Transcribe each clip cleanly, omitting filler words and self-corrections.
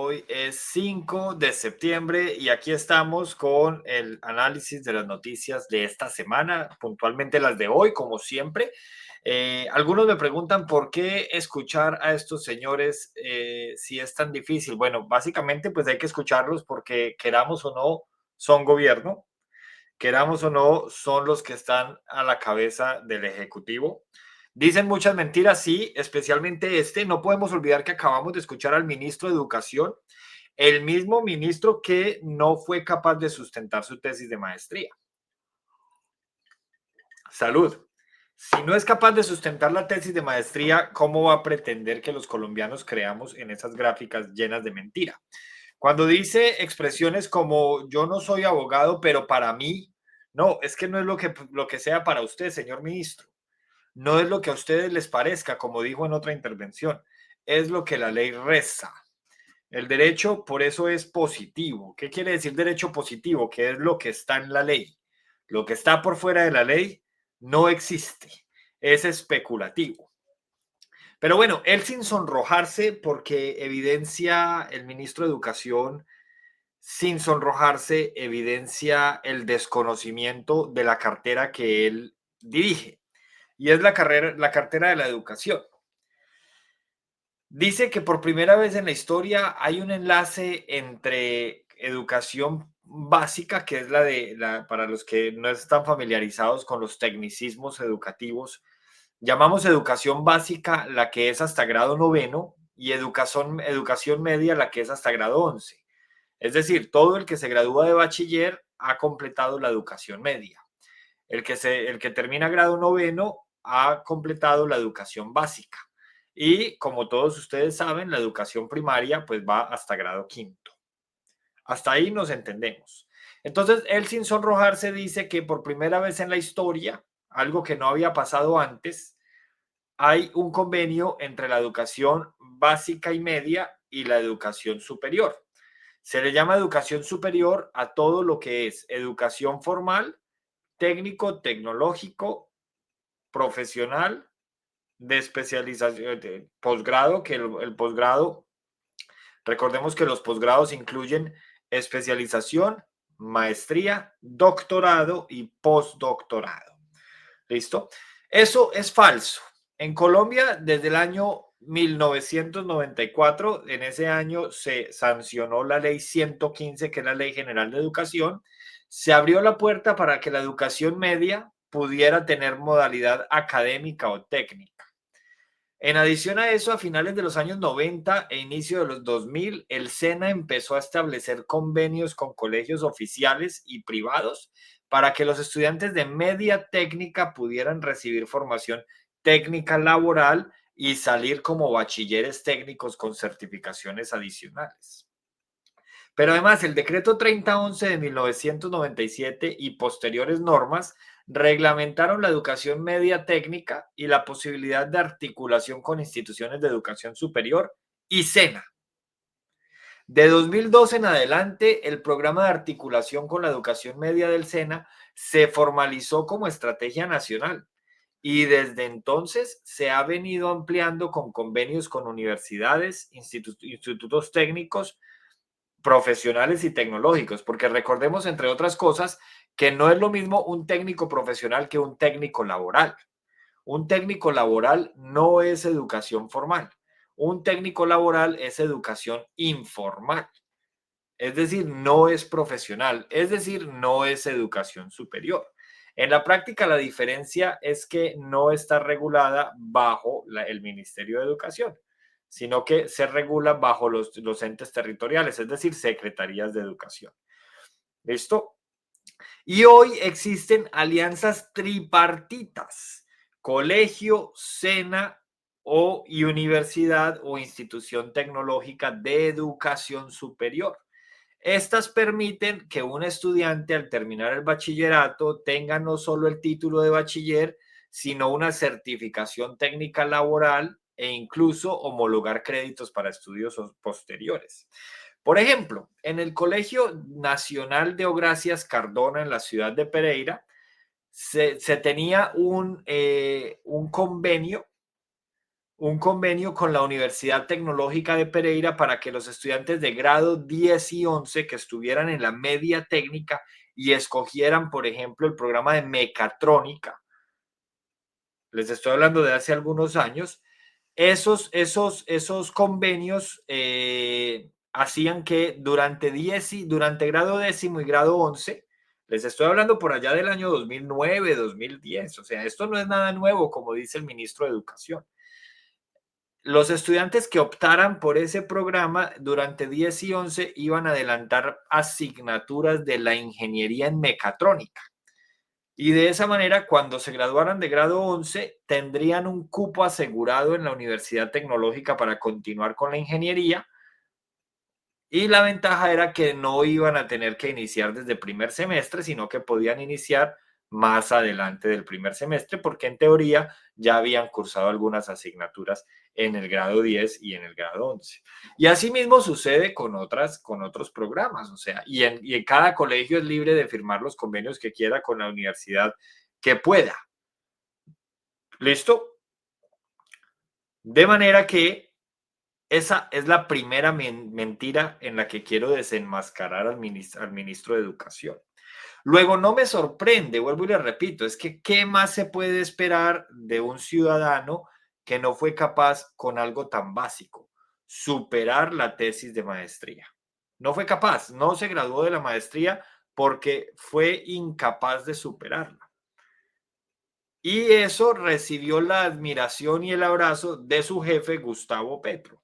Hoy es 5 de septiembre y aquí estamos con el análisis de las noticias de esta semana, puntualmente las de hoy, como siempre. Algunos me preguntan por qué escuchar a estos señores si es tan difícil. Bueno, básicamente pues hay que escucharlos porque queramos o no, son gobierno, queramos o no, son los que están a la cabeza del Ejecutivo. Dicen muchas mentiras, sí, especialmente este. No podemos olvidar que acabamos de escuchar al ministro de Educación, el mismo ministro que no fue capaz de sustentar su tesis de maestría. Salud. Si no es capaz de sustentar la tesis de maestría, ¿cómo va a pretender que los colombianos creamos en esas gráficas llenas de mentira? Cuando dice expresiones como yo no soy abogado, pero para mí, no, es que no es lo que sea para usted, señor ministro. No es lo que a ustedes les parezca, como dijo en otra intervención, es lo que la ley reza. El derecho, por eso es positivo. ¿Qué quiere decir derecho positivo? Que es lo que está en la ley. Lo que está por fuera de la ley no existe. Es especulativo. Pero bueno, él sin sonrojarse, porque evidencia el ministro de Educación, sin sonrojarse, evidencia el desconocimiento de la cartera que él dirige. Y es la cartera de la educación. Dice que por primera vez en la historia hay un enlace entre educación básica, que es para los que no están familiarizados con los tecnicismos educativos, llamamos educación básica la que es hasta grado noveno y educación media la que es hasta grado 11. Es decir, todo el que se gradúa de bachiller ha completado la educación media. El que termina grado noveno ha completado la educación básica. Y como todos ustedes saben, la educación primaria pues va hasta grado quinto. Hasta ahí nos entendemos. Entonces, él sin sonrojarse dice que por primera vez en la historia, algo que no había pasado antes, hay un convenio entre la educación básica y media y la educación superior. Se le llama educación superior a todo lo que es educación formal, técnico, tecnológico, profesional, de especialización, de posgrado, que el posgrado, recordemos que los posgrados incluyen especialización, maestría, doctorado y postdoctorado. ¿Listo? Eso es falso. En Colombia, desde el año 1994, en ese año se sancionó la ley 115, que es la Ley General de Educación. Se abrió la puerta para que la educación media pudiera tener modalidad académica o técnica. En adición a eso, a finales de los años 90 e inicio de los 2000, el SENA empezó a establecer convenios con colegios oficiales y privados para que los estudiantes de media técnica pudieran recibir formación técnica laboral y salir como bachilleres técnicos con certificaciones adicionales. Pero además, el decreto 3011 de 1997 y posteriores normas reglamentaron la educación media técnica y la posibilidad de articulación con instituciones de educación superior y SENA. De 2012 en adelante, el programa de articulación con la educación media del SENA se formalizó como estrategia nacional y desde entonces se ha venido ampliando con convenios con universidades, institutos técnicos, profesionales y tecnológicos, porque recordemos, entre otras cosas, que no es lo mismo un técnico profesional que un técnico laboral. Un técnico laboral no es educación formal. Un técnico laboral es educación informal. Es decir, no es profesional, es decir, no es educación superior. En la práctica, la diferencia es que no está regulada bajo el Ministerio de Educación, sino que se regula bajo los entes territoriales, es decir, secretarías de educación. ¿Listo? Y hoy existen alianzas tripartitas, colegio, SENA y universidad o institución tecnológica de educación superior. Estas permiten que un estudiante al terminar el bachillerato tenga no solo el título de bachiller, sino una certificación técnica laboral e incluso homologar créditos para estudios posteriores. Por ejemplo, en el Colegio Nacional de Ogracias Cardona en la ciudad de Pereira, se tenía un convenio un convenio con la Universidad Tecnológica de Pereira para que los estudiantes de grado 10 y 11 que estuvieran en la media técnica y escogieran, por ejemplo, el programa de mecatrónica, les estoy hablando de hace algunos años, esos convenios hacían que durante grado décimo y grado 11, les estoy hablando por allá del año 2009, 2010, o sea, esto no es nada nuevo, como dice el ministro de Educación. Los estudiantes que optaran por ese programa durante 10 y 11 iban a adelantar asignaturas de la ingeniería en mecatrónica. Y de esa manera, cuando se graduaran de grado 11, tendrían un cupo asegurado en la Universidad Tecnológica para continuar con la ingeniería. Y la ventaja era que no iban a tener que iniciar desde primer semestre, sino que podían iniciar más adelante del primer semestre, porque en teoría ya habían cursado algunas asignaturas en el grado 10 y en el grado 11. Y asimismo sucede con otros programas, o sea, y en cada colegio es libre de firmar los convenios que quiera con la universidad que pueda. ¿Listo? De manera que esa es la primera mentira en la que quiero desenmascarar al ministro de Educación. Luego, no me sorprende, vuelvo y le repito, es que ¿qué más se puede esperar de un ciudadano que no fue capaz con algo tan básico? Superar la tesis de maestría. No fue capaz, no se graduó de la maestría porque fue incapaz de superarla. Y eso recibió la admiración y el abrazo de su jefe, Gustavo Petro,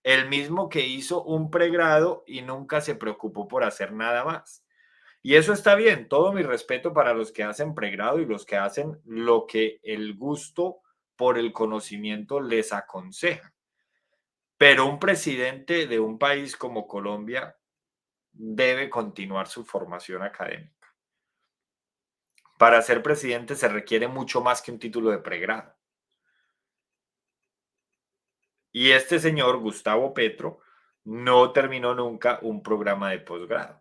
el mismo que hizo un pregrado y nunca se preocupó por hacer nada más. Y eso está bien, todo mi respeto para los que hacen pregrado y los que hacen lo que el gusto por el conocimiento les aconseja. Pero un presidente de un país como Colombia debe continuar su formación académica. Para ser presidente se requiere mucho más que un título de pregrado. Y este señor, Gustavo Petro, no terminó nunca un programa de posgrado.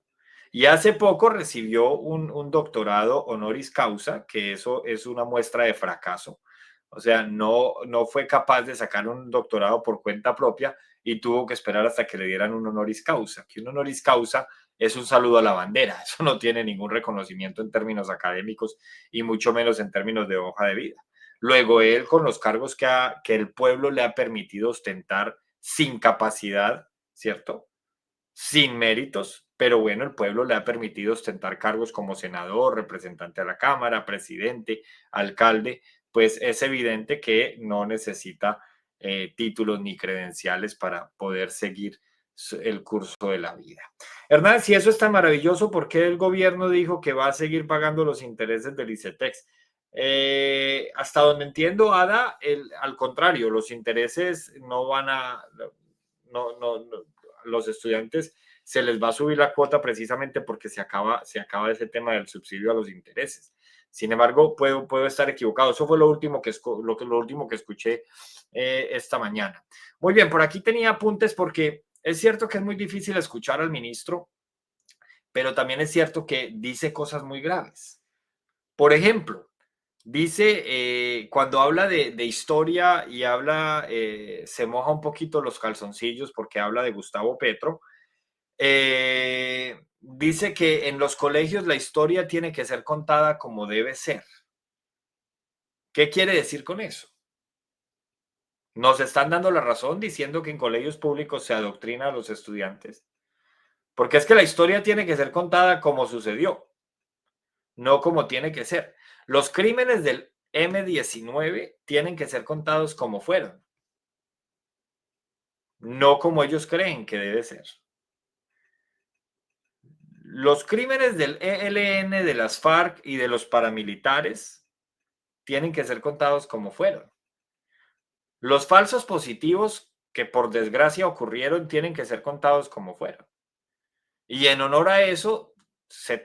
Y hace poco recibió un doctorado honoris causa, que eso es una muestra de fracaso. O sea, no fue capaz de sacar un doctorado por cuenta propia y tuvo que esperar hasta que le dieran un honoris causa. Que un honoris causa es un saludo a la bandera. Eso no tiene ningún reconocimiento en términos académicos y mucho menos en términos de hoja de vida. Luego él, con los cargos que el pueblo le ha permitido ostentar sin capacidad, ¿cierto? Sin méritos, pero bueno, el pueblo le ha permitido ostentar cargos como senador, representante a la Cámara, presidente, alcalde, pues es evidente que no necesita títulos ni credenciales para poder seguir el curso de la vida. Hernán, si eso es tan maravilloso, ¿por qué el gobierno dijo que va a seguir pagando los intereses del ICETEX? Hasta donde entiendo, Ada, al contrario, los intereses no van a, no, los estudiantes se les va a subir la cuota precisamente porque se acaba ese tema del subsidio a los intereses. Sin embargo, puedo estar equivocado. Eso fue lo último lo último que escuché esta mañana. Muy bien, por aquí tenía apuntes porque es cierto que es muy difícil escuchar al ministro, pero también es cierto que dice cosas muy graves. Por ejemplo, dice, cuando habla de historia y habla, se moja un poquito los calzoncillos porque habla de Gustavo Petro, dice que en los colegios la historia tiene que ser contada como debe ser. ¿Qué quiere decir con eso? Nos están dando la razón diciendo que en colegios públicos se adoctrina a los estudiantes. Porque es que la historia tiene que ser contada como sucedió, no como tiene que ser. Los crímenes del M-19 tienen que ser contados como fueron, no como ellos creen que debe ser. Los crímenes del ELN, de las FARC y de los paramilitares tienen que ser contados como fueron. Los falsos positivos que por desgracia ocurrieron tienen que ser contados como fueron. Y en honor a eso, se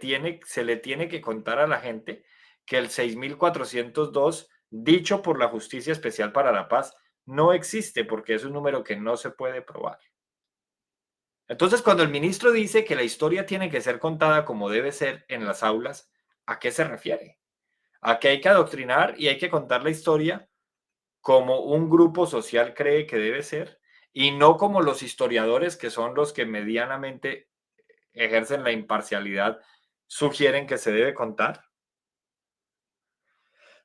le tiene que contar a la gente que el 6402, dicho por la Justicia Especial para la Paz, no existe porque es un número que no se puede probar. Entonces, cuando el ministro dice que la historia tiene que ser contada como debe ser en las aulas, ¿a qué se refiere? A que hay que adoctrinar y hay que contar la historia como un grupo social cree que debe ser y no como los historiadores, que son los que medianamente ejercen la imparcialidad, sugieren que se debe contar?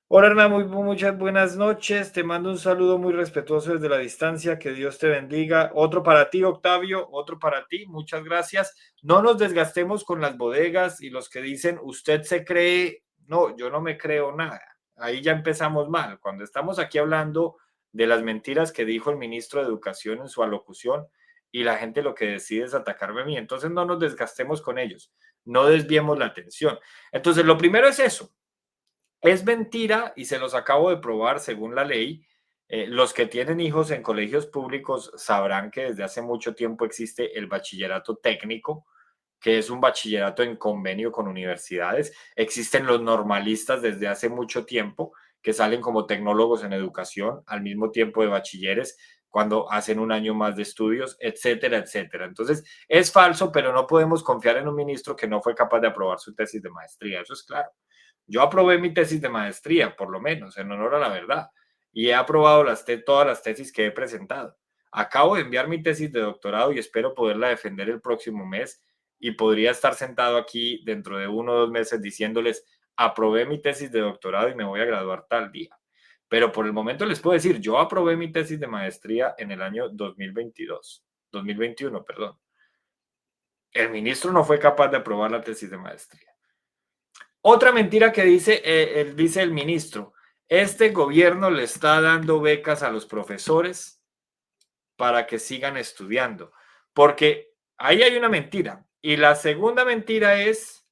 Hola Hernán, muchas buenas noches. Te mando un saludo muy respetuoso desde la distancia. Que Dios te bendiga. Otro para ti, Octavio. Otro para ti. Muchas gracias. No nos desgastemos con las bodegas y los que dicen, usted se cree. No, yo no me creo nada. Ahí ya empezamos mal. Cuando estamos aquí hablando de las mentiras que dijo el ministro de Educación en su alocución y la gente lo que decide es atacarme a mí. Entonces no nos desgastemos con ellos. No desviemos la atención. Entonces lo primero es eso. Es mentira y se los acabo de probar según la ley. Los que tienen hijos en colegios públicos sabrán que desde hace mucho tiempo existe el bachillerato técnico, que es un bachillerato en convenio con universidades. Existen los normalistas desde hace mucho tiempo, que salen como tecnólogos en educación al mismo tiempo de bachilleres cuando hacen un año más de estudios, etcétera, etcétera. Entonces, es falso, pero no podemos confiar en un ministro que no fue capaz de aprobar su tesis de maestría. Eso es claro. Yo aprobé mi tesis de maestría, por lo menos, en honor a la verdad, y he aprobado todas las tesis que he presentado. Acabo de enviar mi tesis de doctorado y espero poderla defender el próximo mes y podría estar sentado aquí dentro de 1 o 2 meses diciéndoles, aprobé mi tesis de doctorado y me voy a graduar tal día. Pero por el momento les puedo decir, yo aprobé mi tesis de maestría en el año 2021, perdón. El ministro no fue capaz de aprobar la tesis de maestría. Otra mentira que dice el ministro, este gobierno le está dando becas a los profesores para que sigan estudiando, porque ahí hay una mentira. Y la segunda mentira es,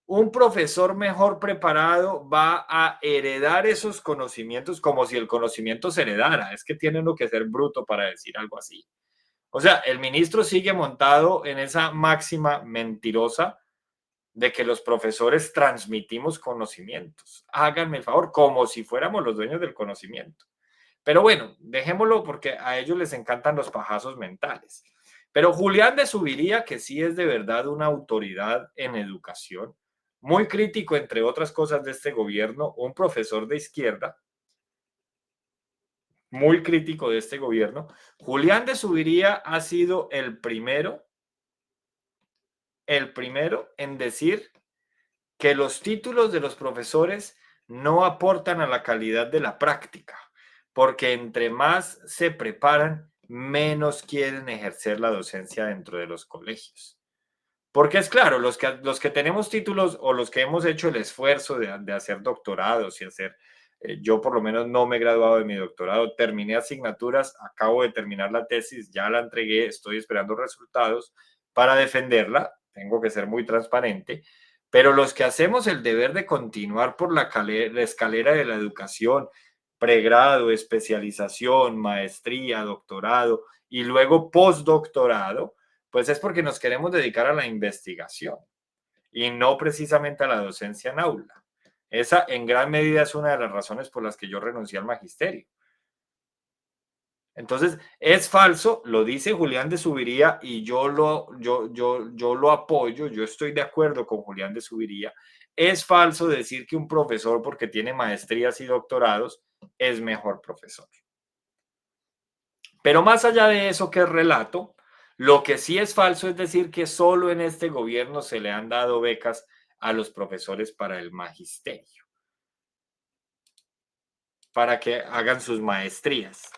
un profesor mejor preparado va a heredar esos conocimientos como si el conocimiento se heredara. Es que tiene uno que ser bruto para decir algo así. O sea, el ministro sigue montado en esa máxima mentirosa de que los profesores transmitimos conocimientos. Háganme el favor, como si fuéramos los dueños del conocimiento. Pero bueno, dejémoslo porque a ellos les encantan los pajazos mentales. Pero Julián de Subiría, que sí es de verdad una autoridad en educación, muy crítico, entre otras cosas, de este gobierno, un profesor de izquierda, muy crítico de este gobierno. Julián de Subiría ha sido el primero en decir que los títulos de los profesores no aportan a la calidad de la práctica, porque entre más se preparan, menos quieren ejercer la docencia dentro de los colegios. Porque es claro, los que tenemos títulos o los que hemos hecho el esfuerzo de hacer doctorados y hacer, yo por lo menos no me he graduado de mi doctorado, terminé asignaturas, acabo de terminar la tesis, ya la entregué, estoy esperando resultados para defenderla, tengo que ser muy transparente, pero los que hacemos el deber de continuar por la escalera de la educación, pregrado, especialización, maestría, doctorado y luego postdoctorado, pues es porque nos queremos dedicar a la investigación y no precisamente a la docencia en aula. Esa en gran medida es una de las razones por las que yo renuncié al magisterio. Entonces, es falso, lo dice Julián de Subiría y yo lo apoyo, yo estoy de acuerdo con Julián de Subiría. Es falso decir que un profesor, porque tiene maestrías y doctorados, es mejor profesor. Pero más allá de eso que es relato, lo que sí es falso es decir que solo en este gobierno se le han dado becas a los profesores para el magisterio, para que hagan sus maestrías.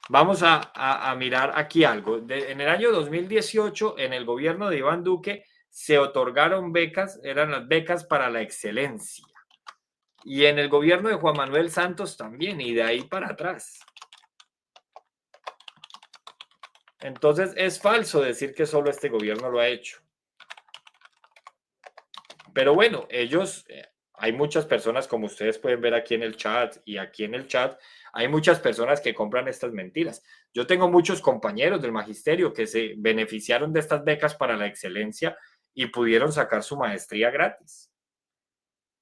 Vamos a mirar aquí algo. En el año 2018, en el gobierno de Iván Duque, se otorgaron becas, eran las becas para la excelencia. Y en el gobierno de Juan Manuel Santos también, y de ahí para atrás. Entonces es falso decir que solo este gobierno lo ha hecho. Pero bueno, hay muchas personas, como ustedes pueden ver aquí en el chat y aquí en el chat, hay muchas personas que compran estas mentiras. Yo tengo muchos compañeros del magisterio que se beneficiaron de estas becas para la excelencia y pudieron sacar su maestría gratis.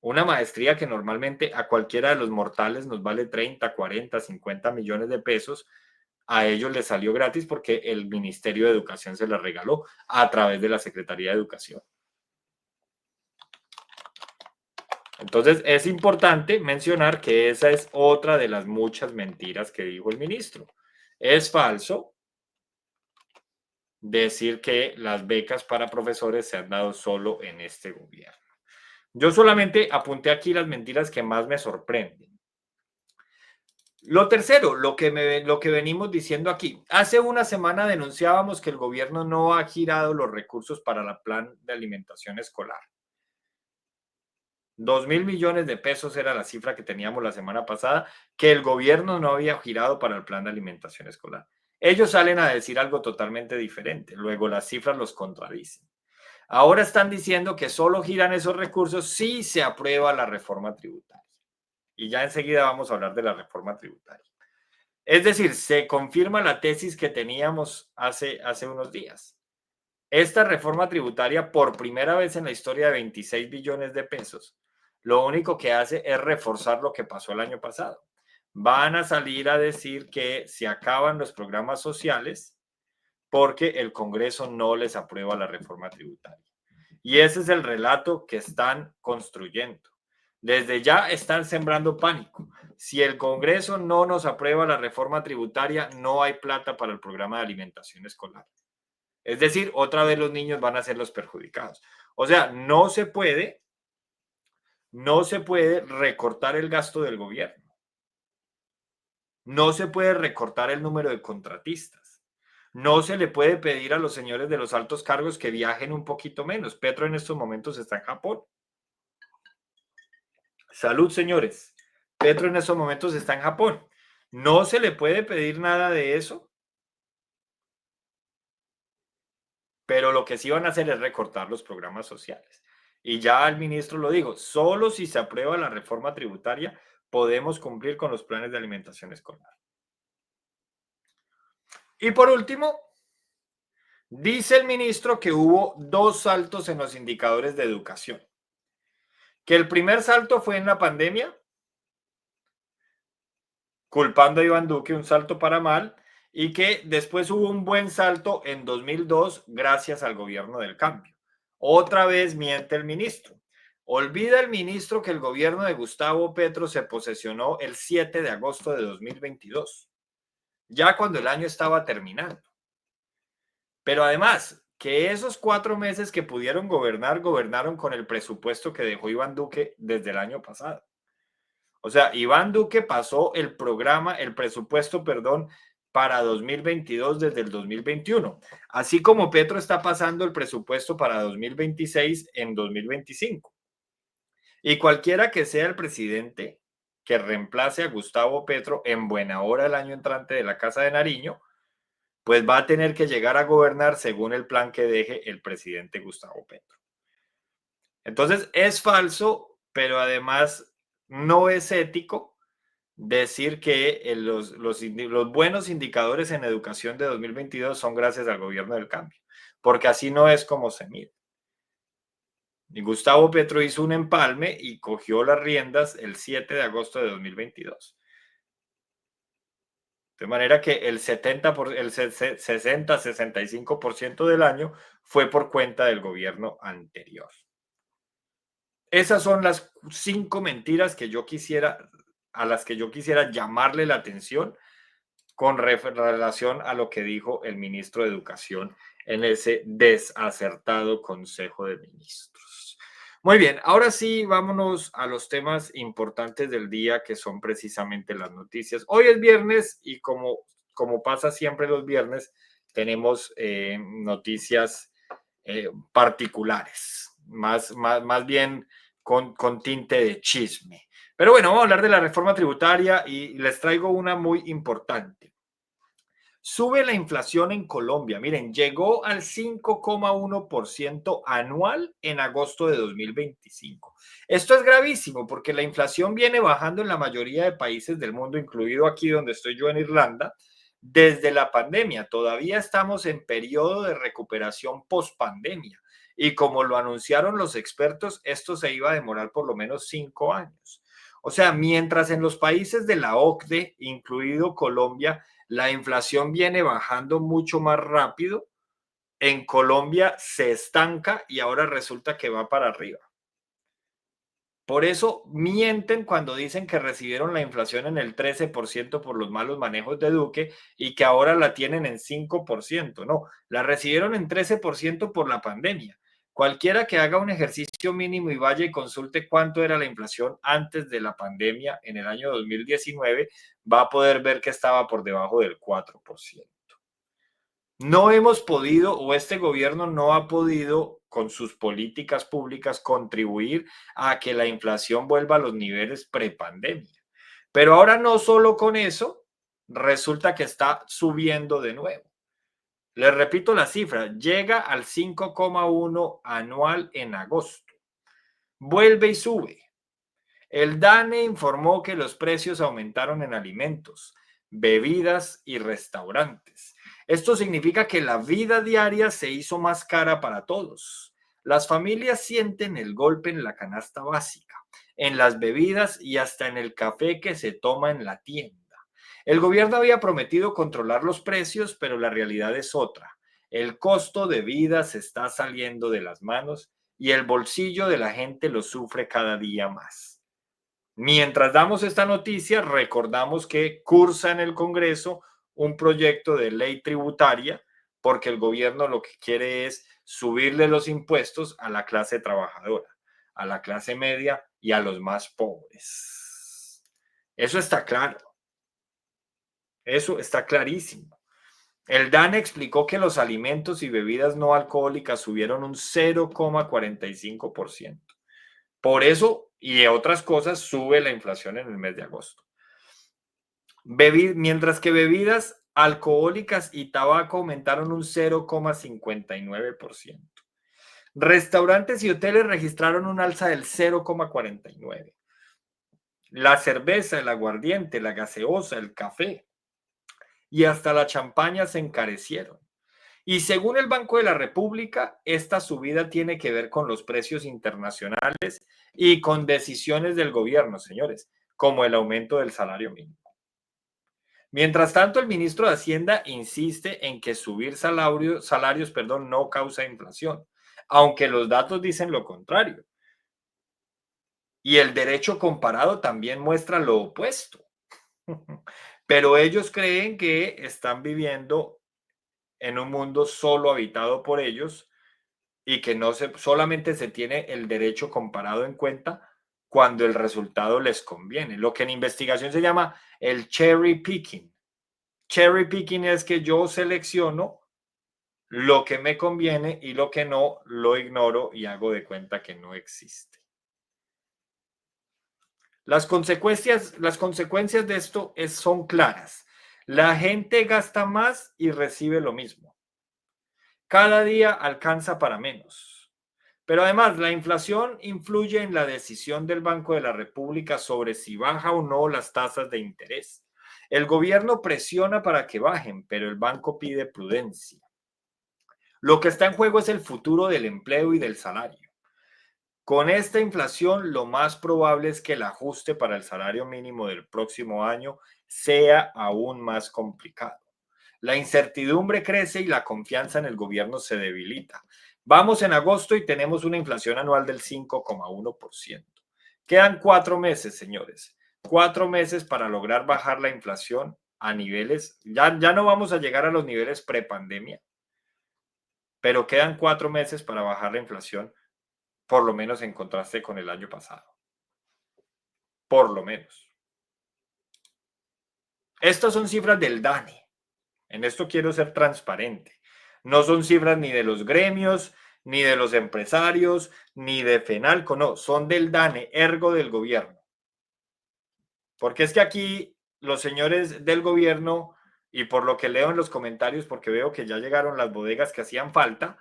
Una maestría que normalmente a cualquiera de los mortales nos vale 30, 40, 50 millones de pesos. A ellos les salió gratis porque el Ministerio de Educación se la regaló a través de la Secretaría de Educación. Entonces, es importante mencionar que esa es otra de las muchas mentiras que dijo el ministro. Es falso decir que las becas para profesores se han dado solo en este gobierno. Yo solamente apunté aquí las mentiras que más me sorprenden. Lo tercero, lo que venimos diciendo aquí. Hace una semana denunciábamos que el gobierno no ha girado los recursos para el plan de alimentación escolar. 2.000 millones de pesos era la cifra que teníamos la semana pasada, que el gobierno no había girado para el plan de alimentación escolar. Ellos salen a decir algo totalmente diferente. Luego las cifras los contradicen. Ahora están diciendo que solo giran esos recursos si se aprueba la reforma tributaria. Y ya enseguida vamos a hablar de la reforma tributaria. Es decir, se confirma la tesis que teníamos hace unos días. Esta reforma tributaria, por primera vez en la historia de 26 billones de pesos, lo único que hace es reforzar lo que pasó el año pasado. Van a salir a decir que se acaban los programas sociales porque el Congreso no les aprueba la reforma tributaria. Y ese es el relato que están construyendo. Desde ya están sembrando pánico. Si el Congreso no nos aprueba la reforma tributaria, no hay plata para el programa de alimentación escolar. Es decir, otra vez los niños van a ser los perjudicados. O sea, no se puede recortar el gasto del gobierno. No se puede recortar el número de contratistas. No se le puede pedir a los señores de los altos cargos que viajen un poquito menos. Petro en estos momentos está en Japón. Salud, señores. Petro en estos momentos está en Japón. No se le puede pedir nada de eso, pero lo que sí van a hacer es recortar los programas sociales. Y ya el ministro lo dijo, solo si se aprueba la reforma tributaria podemos cumplir con los planes de alimentación escolar. Y por último, dice el ministro que hubo dos saltos en los indicadores de educación. Que el primer salto fue en la pandemia, culpando a Iván Duque, un salto para mal, y que después hubo un buen salto en 2002 gracias al gobierno del cambio. Otra vez miente el ministro. Olvida el ministro que el gobierno de Gustavo Petro se posesionó el 7 de agosto de 2022, ya cuando el año estaba terminando. Pero además, que esos 4 meses que pudieron gobernar, gobernaron con el presupuesto que dejó Iván Duque desde el año pasado. O sea, Iván Duque pasó el presupuesto, perdón, para 2022 desde el 2021, así como Petro está pasando el presupuesto para 2026 en 2025. Y cualquiera que sea el presidente que reemplace a Gustavo Petro en buena hora el año entrante de la Casa de Nariño, pues va a tener que llegar a gobernar según el plan que deje el presidente Gustavo Petro. Entonces, es falso, pero además no es ético decir que los buenos indicadores en educación de 2022 son gracias al gobierno del cambio, porque así no es como se mide. Y Gustavo Petro hizo un empalme y cogió las riendas el 7 de agosto de 2022. De manera que el 60-65% del año fue por cuenta del gobierno anterior. Esas son las 5 mentiras que yo quisiera, a las que yo quisiera llamarle la atención con relación a lo que dijo el ministro de Educación en ese desacertado Consejo de Ministros. Muy bien, ahora sí, vámonos a los temas importantes del día, que son precisamente las noticias. Hoy es viernes y como pasa siempre los viernes, tenemos noticias particulares, más bien con tinte de chisme. Pero bueno, vamos a hablar de la reforma tributaria y les traigo una muy importante. Sube la inflación en Colombia. Miren, llegó al 5,1% anual en agosto de 2025. Esto es gravísimo porque la inflación viene bajando en la mayoría de países del mundo, incluido aquí donde estoy yo en Irlanda, desde la pandemia. Todavía estamos en periodo de recuperación post-pandemia. Y como lo anunciaron los expertos, esto se iba a demorar por lo menos 5 años. O sea, mientras en los países de la OCDE, incluido Colombia, la inflación viene bajando mucho más rápido, en Colombia se estanca y ahora resulta que va para arriba. Por eso mienten cuando dicen que recibieron la inflación en el 13% por los malos manejos de Duque y que ahora la tienen en 5%. No, la recibieron en 13% por la pandemia. Cualquiera que haga un ejercicio mínimo y vaya y consulte cuánto era la inflación antes de la pandemia en el año 2019, va a poder ver que estaba por debajo del 4%. No hemos podido, o este gobierno no ha podido, con sus políticas públicas, contribuir a que la inflación vuelva a los niveles prepandemia. Pero ahora no solo con eso, resulta que está subiendo de nuevo. Les repito la cifra, llega al 5,1 anual en agosto. Vuelve y sube. El DANE informó que los precios aumentaron en alimentos, bebidas y restaurantes. Esto significa que la vida diaria se hizo más cara para todos. Las familias sienten el golpe en la canasta básica, en las bebidas y hasta en el café que se toma en la tienda. El gobierno había prometido controlar los precios, pero la realidad es otra. El costo de vida se está saliendo de las manos y el bolsillo de la gente lo sufre cada día más. Mientras damos esta noticia, recordamos que cursa en el Congreso un proyecto de ley tributaria porque el gobierno lo que quiere es subirle los impuestos a la clase trabajadora, a la clase media y a los más pobres. Eso está claro, eso está clarísimo. El DANE explicó que los alimentos y bebidas no alcohólicas subieron un 0,45%. Por eso y otras cosas sube la inflación en el mes de agosto. Mientras que bebidas alcohólicas y tabaco aumentaron un 0,59%. Restaurantes y hoteles registraron un alza del 0,49%. La cerveza, el aguardiente, la gaseosa, el café y hasta la champaña se encarecieron. Y según el Banco de la República, esta subida tiene que ver con los precios internacionales y con decisiones del gobierno, señores, como el aumento del salario mínimo. Mientras tanto, el ministro de Hacienda insiste en que subir salarios, no causa inflación, aunque los datos dicen lo contrario. Y el derecho comparado también muestra lo opuesto. Pero ellos creen que están viviendo en un mundo solo habitado por ellos y que solamente se tiene el derecho comparado en cuenta cuando el resultado les conviene. Lo que en investigación se llama el cherry picking. Cherry picking es que yo selecciono lo que me conviene y lo que no lo ignoro y hago de cuenta que no existe. Las consecuencias de esto son claras. La gente gasta más y recibe lo mismo. Cada día alcanza para menos. Pero además, la inflación influye en la decisión del Banco de la República sobre si baja o no las tasas de interés. El gobierno presiona para que bajen, pero el banco pide prudencia. Lo que está en juego es el futuro del empleo y del salario. Con esta inflación, lo más probable es que el ajuste para el salario mínimo del próximo año sea aún más complicado. La incertidumbre crece y la confianza en el gobierno se debilita. Vamos en agosto y tenemos una inflación anual del 5,1%. Quedan 4 meses, señores. 4 meses para lograr bajar la inflación a niveles, ya no vamos a llegar a los niveles prepandemia, pero quedan 4 meses para bajar la inflación, por lo menos en contraste con el año pasado. Por lo menos. Estas son cifras del DANE. En esto quiero ser transparente. No son cifras ni de los gremios, ni de los empresarios, ni de FENALCO, no, son del DANE, ergo del gobierno. Porque es que aquí los señores del gobierno, y por lo que leo en los comentarios, porque veo que ya llegaron las bodegas que hacían falta,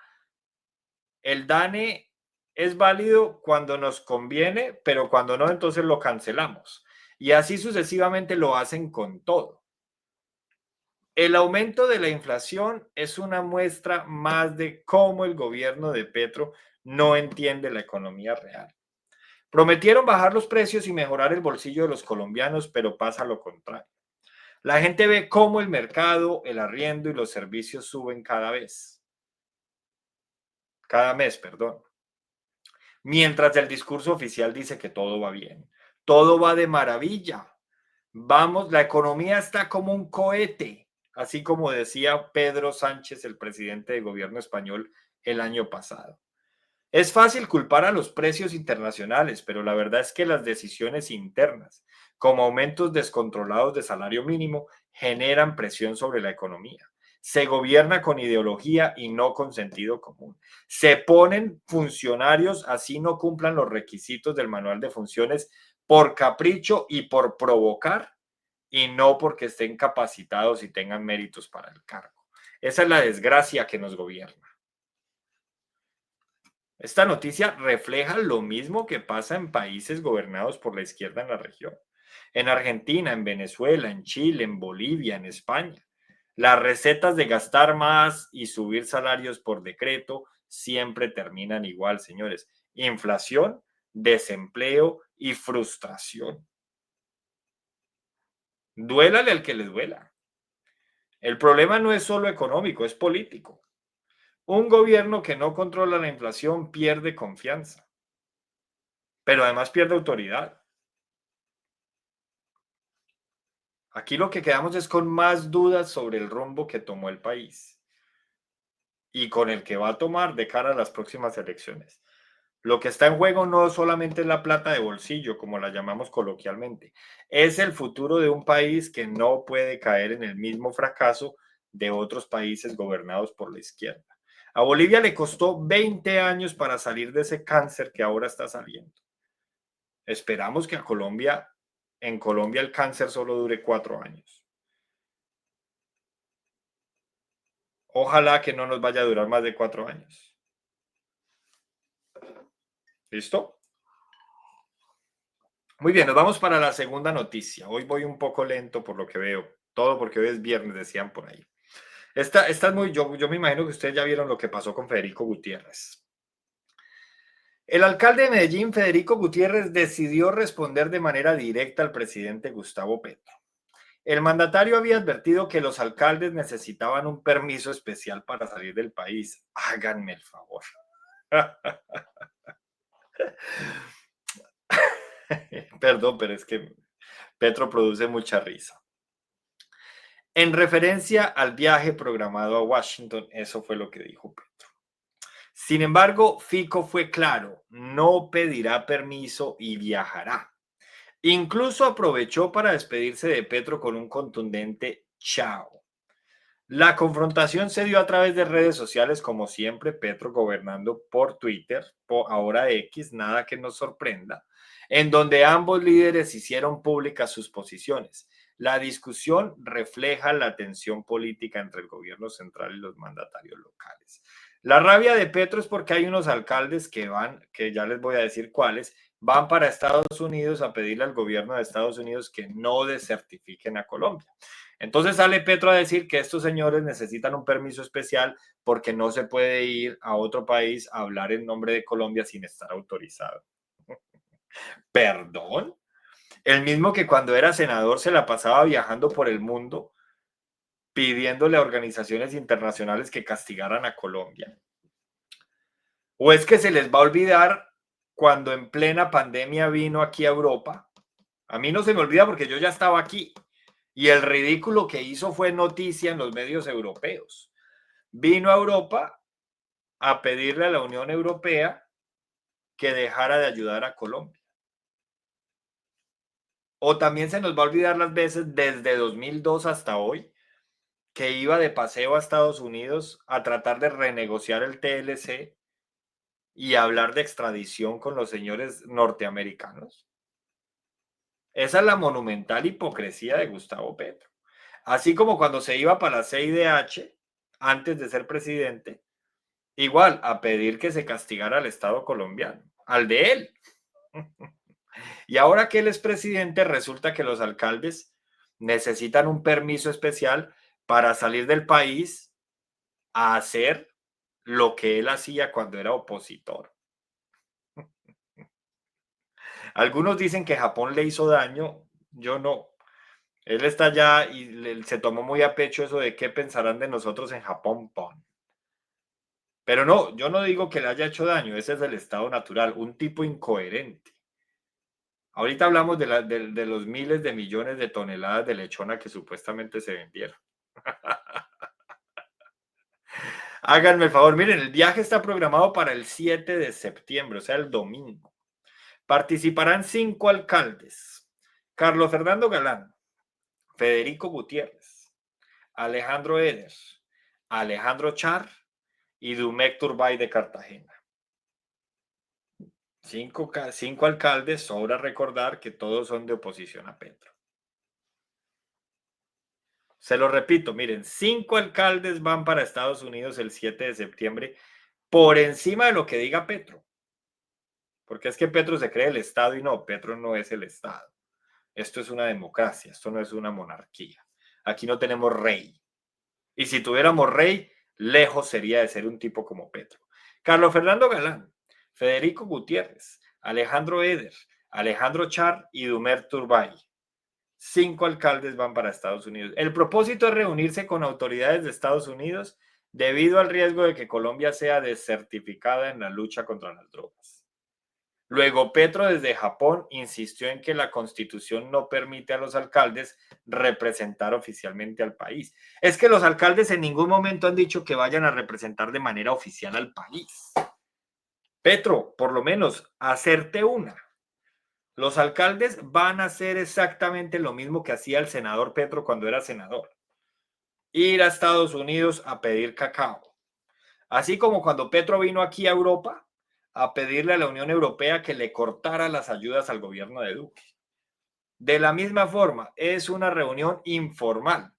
el DANE es válido cuando nos conviene, pero cuando no, entonces lo cancelamos. Y así sucesivamente lo hacen con todo. El aumento de la inflación es una muestra más de cómo el gobierno de Petro no entiende la economía real. Prometieron bajar los precios y mejorar el bolsillo de los colombianos, pero pasa lo contrario. La gente ve cómo el mercado, el arriendo y los servicios suben cada mes, perdón. mientras el discurso oficial dice que todo va bien, todo va de maravilla. Vamos, la economía está como un cohete, así como decía Pedro Sánchez, el presidente de gobierno español, el año pasado. Es fácil culpar a los precios internacionales, pero la verdad es que las decisiones internas, como aumentos descontrolados de salario mínimo, generan presión sobre la economía. Se gobierna con ideología y no con sentido común. Se ponen funcionarios así no cumplan los requisitos del manual de funciones por capricho y por provocar y no porque estén capacitados y tengan méritos para el cargo. Esa es la desgracia que nos gobierna. Esta noticia refleja lo mismo que pasa en países gobernados por la izquierda en la región. En Argentina, en Venezuela, en Chile, en Bolivia, en España. Las recetas de gastar más y subir salarios por decreto siempre terminan igual, señores. Inflación, desempleo y frustración. Duélale al que le duela. El problema no es solo económico, es político. Un gobierno que no controla la inflación pierde confianza, pero además pierde autoridad. Aquí lo que quedamos es con más dudas sobre el rumbo que tomó el país y con el que va a tomar de cara a las próximas elecciones. Lo que está en juego no solamente es la plata de bolsillo, como la llamamos coloquialmente, es el futuro de un país que no puede caer en el mismo fracaso de otros países gobernados por la izquierda. A Bolivia le costó 20 años para salir de ese cáncer que ahora está saliendo. Esperamos que en Colombia el cáncer solo dure 4 años. Ojalá que no nos vaya a durar más de 4 años. ¿Listo? Muy bien, nos vamos para la segunda noticia. Hoy voy un poco lento por lo que veo. Todo porque hoy es viernes, decían por ahí. Esta es muy, yo me imagino que ustedes ya vieron lo que pasó con Federico Gutiérrez. El alcalde de Medellín, Federico Gutiérrez, decidió responder de manera directa al presidente Gustavo Petro. El mandatario había advertido que los alcaldes necesitaban un permiso especial para salir del país. Háganme el favor. Perdón, pero es que Petro produce mucha risa. En referencia al viaje programado a Washington, eso fue lo que dijo Petro. Sin embargo, Fico fue claro, no pedirá permiso y viajará. Incluso aprovechó para despedirse de Petro con un contundente chao. La confrontación se dio a través de redes sociales, como siempre, Petro gobernando por Twitter, ahora X, nada que nos sorprenda, en donde ambos líderes hicieron públicas sus posiciones. La discusión refleja la tensión política entre el gobierno central y los mandatarios locales. La rabia de Petro es porque hay unos alcaldes que van, que ya les voy a decir cuáles, van para Estados Unidos a pedirle al gobierno de Estados Unidos que no desertifiquen a Colombia. Entonces sale Petro a decir que estos señores necesitan un permiso especial porque no se puede ir a otro país a hablar en nombre de Colombia sin estar autorizado. ¿Perdón? El mismo que cuando era senador se la pasaba viajando por el mundo pidiéndole a organizaciones internacionales que castigaran a Colombia. ¿O es que se les va a olvidar cuando en plena pandemia vino aquí a Europa? A mí no se me olvida porque yo ya estaba aquí. Y el ridículo que hizo fue noticia en los medios europeos. Vino a Europa a pedirle a la Unión Europea que dejara de ayudar a Colombia. O también se nos va a olvidar las veces desde 2002 hasta hoy que iba de paseo a Estados Unidos a tratar de renegociar el TLC y hablar de extradición con los señores norteamericanos. Esa es la monumental hipocresía de Gustavo Petro. Así como cuando se iba para la CIDH, antes de ser presidente, igual a pedir que se castigara al Estado colombiano, al de él. Y ahora que él es presidente, resulta que los alcaldes necesitan un permiso especial para salir del país a hacer lo que él hacía cuando era opositor. Algunos dicen que Japón le hizo daño, yo no. Él está allá y se tomó muy a pecho eso de qué pensarán de nosotros en Japón. Pero no, yo no digo que le haya hecho daño, ese es el estado natural, un tipo incoherente. Ahorita hablamos de los miles de millones de toneladas de lechona que supuestamente se vendieron. Háganme el favor, miren, el viaje está programado para el 7 de septiembre, o sea, el domingo. Participarán 5 alcaldes: Carlos Fernando Galán, Federico Gutiérrez, Alejandro Eder, Alejandro Char y Dumec Turbay de Cartagena. Cinco alcaldes, sobra recordar que todos son de oposición a Petro. Se lo repito, miren, 5 alcaldes van para Estados Unidos el 7 de septiembre por encima de lo que diga Petro. Porque es que Petro se cree el Estado y no, Petro no es el Estado. Esto es una democracia, esto no es una monarquía. Aquí no tenemos rey. Y si tuviéramos rey, lejos sería de ser un tipo como Petro. Carlos Fernando Galán, Federico Gutiérrez, Alejandro Eder, Alejandro Char y Dumer Turbay. 5 alcaldes van para Estados Unidos. El propósito es reunirse con autoridades de Estados Unidos debido al riesgo de que Colombia sea desertificada en la lucha contra las drogas. Luego, Petro desde Japón insistió en que la Constitución no permite a los alcaldes representar oficialmente al país. Es que los alcaldes en ningún momento han dicho que vayan a representar de manera oficial al país. Petro, por lo menos, hacerte una. Los alcaldes van a hacer exactamente lo mismo que hacía el senador Petro cuando era senador. Ir a Estados Unidos a pedir cacao. Así como cuando Petro vino aquí a Europa a pedirle a la Unión Europea que le cortara las ayudas al gobierno de Duque. De la misma forma, es una reunión informal.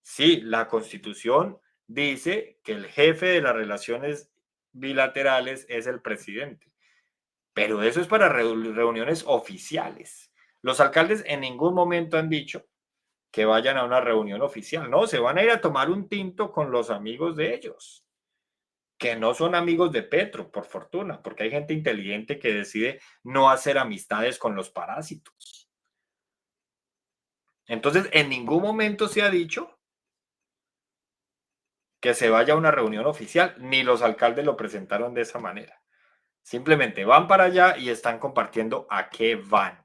Sí, la Constitución dice que el jefe de las relaciones bilaterales es el presidente, pero eso es para reuniones oficiales. Los alcaldes en ningún momento han dicho que vayan a una reunión oficial, no, se van a ir a tomar un tinto con los amigos de ellos, que no son amigos de Petro, por fortuna, porque hay gente inteligente que decide no hacer amistades con los parásitos. Entonces, en ningún momento se ha dicho que se vaya a una reunión oficial, ni los alcaldes lo presentaron de esa manera. Simplemente van para allá y están compartiendo a qué van.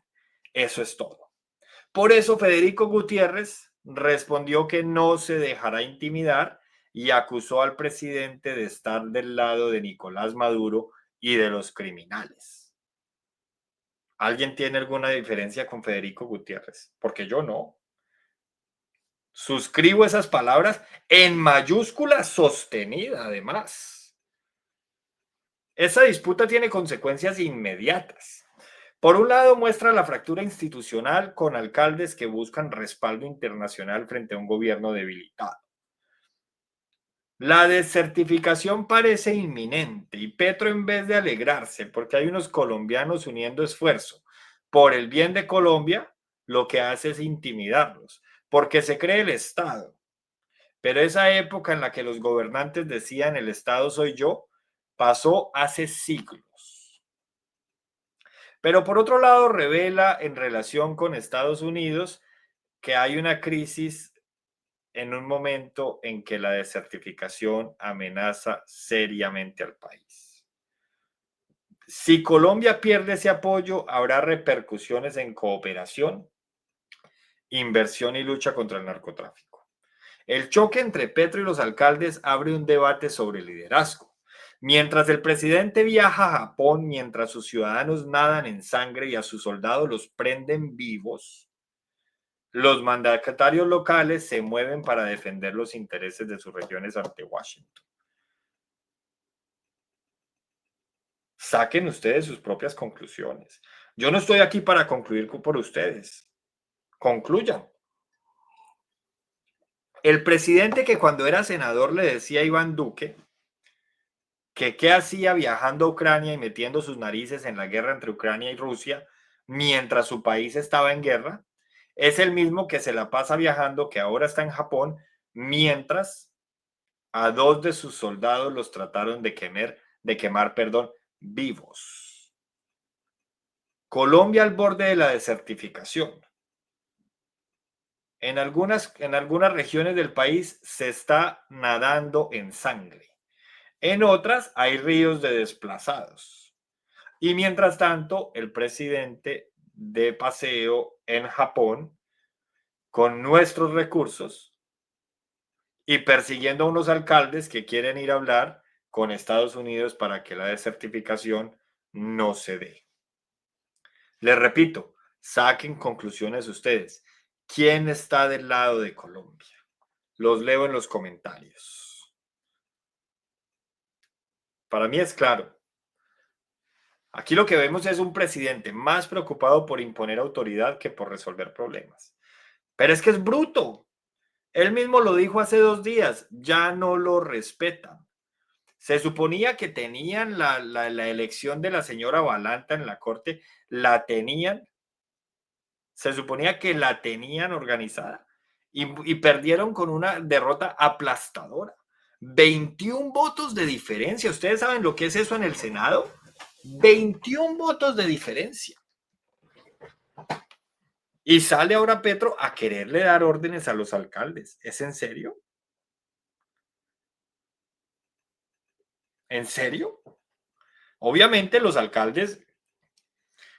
Eso es todo. Por eso Federico Gutiérrez respondió que no se dejará intimidar y acusó al presidente de estar del lado de Nicolás Maduro y de los criminales. ¿Alguien tiene alguna diferencia con Federico Gutiérrez? Porque yo no. Suscribo esas palabras en mayúscula sostenida, además. Esa disputa tiene consecuencias inmediatas. Por un lado, muestra la fractura institucional con alcaldes que buscan respaldo internacional frente a un gobierno debilitado. La desertificación parece inminente y Petro, en vez de alegrarse porque hay unos colombianos uniendo esfuerzo por el bien de Colombia, lo que hace es intimidarlos, porque se cree el Estado. Pero esa época en la que los gobernantes decían el Estado soy yo, pasó hace siglos. Pero por otro lado, revela en relación con Estados Unidos que hay una crisis en un momento en que la desertificación amenaza seriamente al país. Si Colombia pierde ese apoyo, habrá repercusiones en cooperación, inversión y lucha contra el narcotráfico. El choque entre Petro y los alcaldes abre un debate sobre liderazgo. Mientras el presidente viaja a Japón, mientras sus ciudadanos nadan en sangre y a sus soldados los prenden vivos, los mandatarios locales se mueven para defender los intereses de sus regiones ante Washington. Saquen ustedes sus propias conclusiones. Yo no estoy aquí para concluir por ustedes. Concluyan. El presidente que cuando era senador le decía a Iván Duque que qué hacía viajando a Ucrania y metiendo sus narices en la guerra entre Ucrania y Rusia mientras su país estaba en guerra, es el mismo que se la pasa viajando, que ahora está en Japón, mientras a 2 de sus soldados los trataron de quemar, vivos. Colombia al borde de la desertificación. En algunas regiones del país se está nadando en sangre. En otras hay ríos de desplazados. Y mientras tanto, el presidente de paseo en Japón con nuestros recursos y persiguiendo a unos alcaldes que quieren ir a hablar con Estados Unidos para que la desertificación no se dé. Les repito, saquen conclusiones ustedes. ¿Quién está del lado de Colombia? Los leo en los comentarios. Para mí es claro. Aquí lo que vemos es un presidente más preocupado por imponer autoridad que por resolver problemas. Pero es que es bruto. Él mismo lo dijo hace 2 días, ya no lo respetan. Se suponía que tenían la elección de la señora Balanta en la corte, la tenían, se suponía que la tenían organizada y perdieron con una derrota aplastadora. 21 votos de diferencia. ¿Ustedes saben lo que es eso en el Senado? 21 votos de diferencia. Y sale ahora Petro a quererle dar órdenes a los alcaldes. ¿Es en serio? ¿En serio? Obviamente los alcaldes,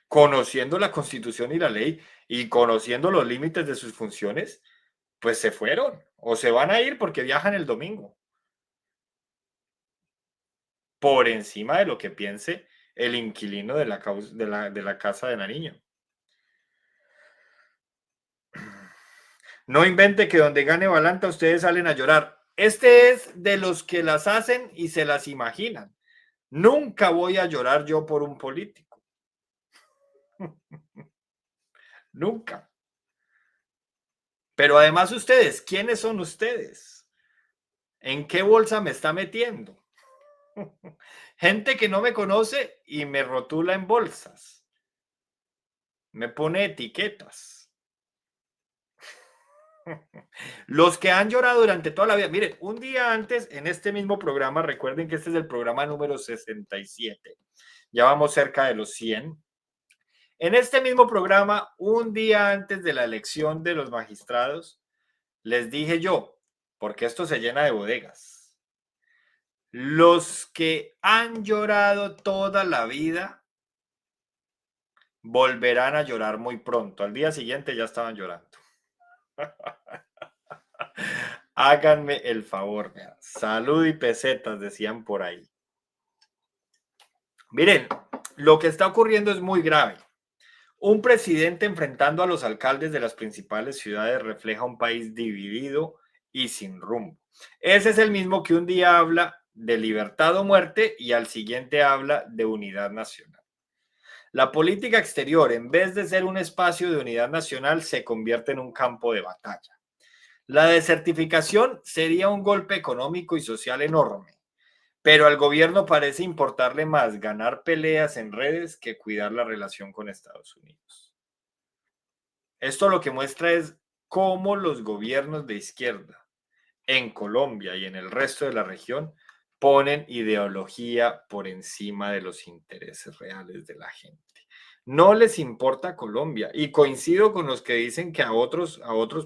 conociendo la Constitución y la ley y conociendo los límites de sus funciones, pues se fueron o se van a ir porque viajan el domingo, por encima de lo que piense el inquilino de la casa de Nariño. No invente que donde gane Balanta ustedes salen a llorar. Este es de los que las hacen y se las imaginan. Nunca voy a llorar yo por un político. Nunca. Pero además ustedes, ¿quiénes son ustedes? ¿En qué bolsa me está metiendo? Gente que no me conoce y me rotula en bolsas. Me pone etiquetas. Los que han llorado durante toda la vida. Miren, un día antes, en este mismo programa, recuerden que este es el programa número 67. Ya vamos cerca de los 100. En este mismo programa, un día antes de la elección de los magistrados, les dije yo, porque esto se llena de bodegas, los que han llorado toda la vida volverán a llorar muy pronto. Al día siguiente ya estaban llorando. Háganme el favor, salud y pesetas, decían por ahí. Miren, lo que está ocurriendo es muy grave. Un presidente enfrentando a los alcaldes de las principales ciudades refleja un país dividido y sin rumbo. Ese es el mismo que un día habla de libertad o muerte y al siguiente habla de unidad nacional. La política exterior, en vez de ser un espacio de unidad nacional, se convierte en un campo de batalla. La desertificación sería un golpe económico y social enorme, pero al gobierno parece importarle más ganar peleas en redes que cuidar la relación con Estados Unidos. Esto lo que muestra es cómo los gobiernos de izquierda en Colombia y en el resto de la región ponen ideología por encima de los intereses reales de la gente. No les importa Colombia y coincido con los que dicen que a otros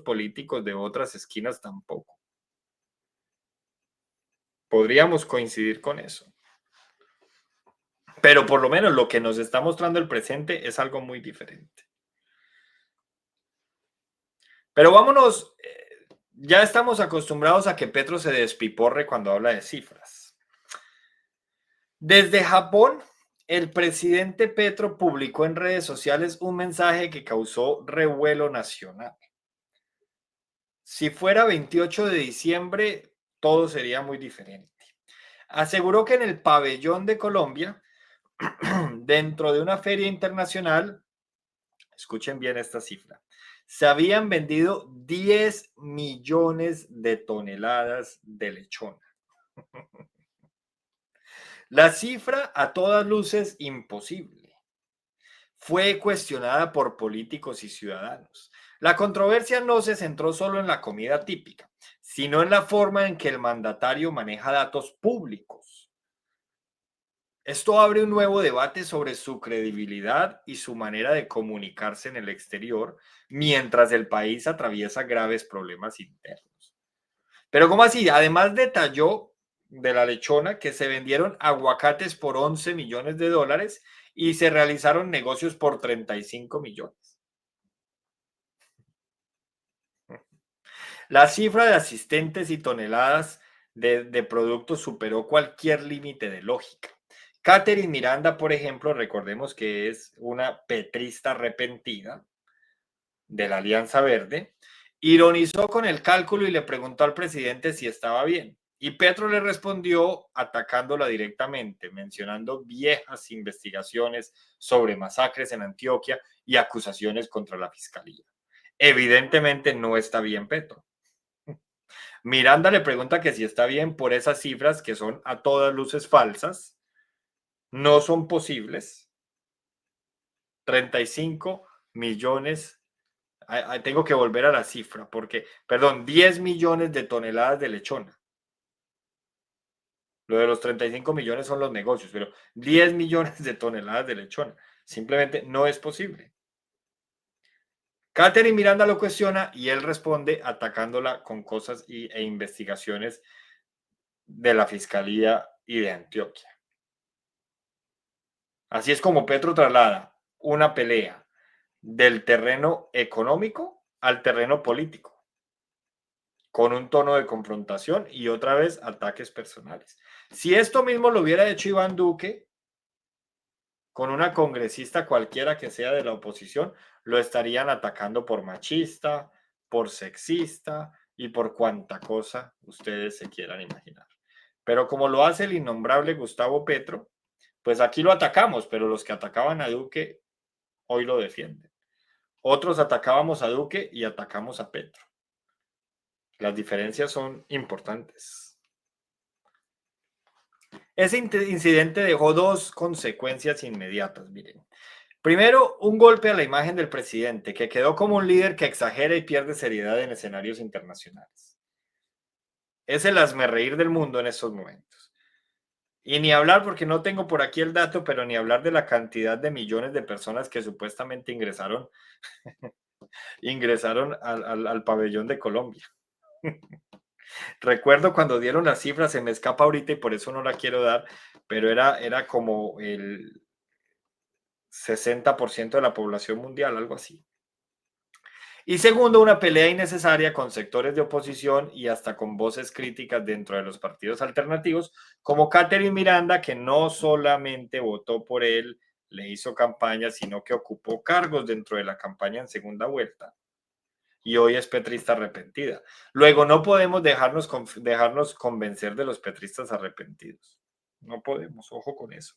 políticos de otras esquinas tampoco. Podríamos coincidir con eso. Pero por lo menos lo que nos está mostrando el presente es algo muy diferente. Pero vámonos, ya estamos acostumbrados a que Petro se despiporre cuando habla de cifras. Desde Japón, el presidente Petro publicó en redes sociales un mensaje que causó revuelo nacional. Si fuera 28 de diciembre, todo sería muy diferente. Aseguró que en el pabellón de Colombia, dentro de una feria internacional, escuchen bien esta cifra, se habían vendido 10 millones de toneladas de lechona. La cifra a todas luces imposible. Fue cuestionada por políticos y ciudadanos. La controversia no se centró solo en la comida típica, sino en la forma en que el mandatario maneja datos públicos. Esto abre un nuevo debate sobre su credibilidad y su manera de comunicarse en el exterior mientras el país atraviesa graves problemas internos. Pero ¿cómo así? Además detalló de la lechona, que se vendieron aguacates por 11 millones de dólares y se realizaron negocios por 35 millones. La cifra de asistentes y toneladas de productos superó cualquier límite de lógica. Catherine Miranda, por ejemplo, recordemos que es una petrista arrepentida de la Alianza Verde, ironizó con el cálculo y le preguntó al presidente si estaba bien. Y Petro le respondió atacándola directamente, mencionando viejas investigaciones sobre masacres en Antioquia y acusaciones contra la fiscalía. Evidentemente no está bien Petro. Miranda le pregunta que si está bien por esas cifras que son a todas luces falsas, no son posibles. 35 millones, tengo que volver a la cifra, porque, perdón, 10 millones de toneladas de lechona. Lo de los 35 millones son los negocios, pero 10 millones de toneladas de lechona. Simplemente no es posible. Catherine Miranda lo cuestiona y él responde atacándola con cosas e investigaciones de la Fiscalía y de Antioquia. Así es como Petro traslada una pelea del terreno económico al terreno político, con un tono de confrontación y otra vez ataques personales. Si esto mismo lo hubiera hecho Iván Duque con una congresista cualquiera que sea de la oposición, lo estarían atacando por machista, por sexista y por cuanta cosa ustedes se quieran imaginar. Pero como lo hace el innombrable Gustavo Petro, pues aquí lo atacamos, pero los que atacaban a Duque hoy lo defienden. Otros atacábamos a Duque y atacamos a Petro. Las diferencias son importantes. Ese incidente dejó dos consecuencias inmediatas, miren. Primero, un golpe a la imagen del presidente, que quedó como un líder que exagera y pierde seriedad en escenarios internacionales. Es el hazmerreír del mundo en estos momentos. Y ni hablar, porque no tengo por aquí el dato, pero ni hablar de la cantidad de millones de personas que supuestamente ingresaron al pabellón de Colombia. Recuerdo cuando dieron las cifras, se me escapa ahorita y por eso no la quiero dar, pero era como el 60% de la población mundial, algo así. Y segundo, una pelea innecesaria con sectores de oposición y hasta con voces críticas dentro de los partidos alternativos, como Catherine Miranda, que no solamente votó por él, le hizo campaña, sino que ocupó cargos dentro de la campaña en segunda vuelta. Y hoy es petrista arrepentida. Luego, no podemos dejarnos convencer de los petristas arrepentidos. No podemos, ojo con eso.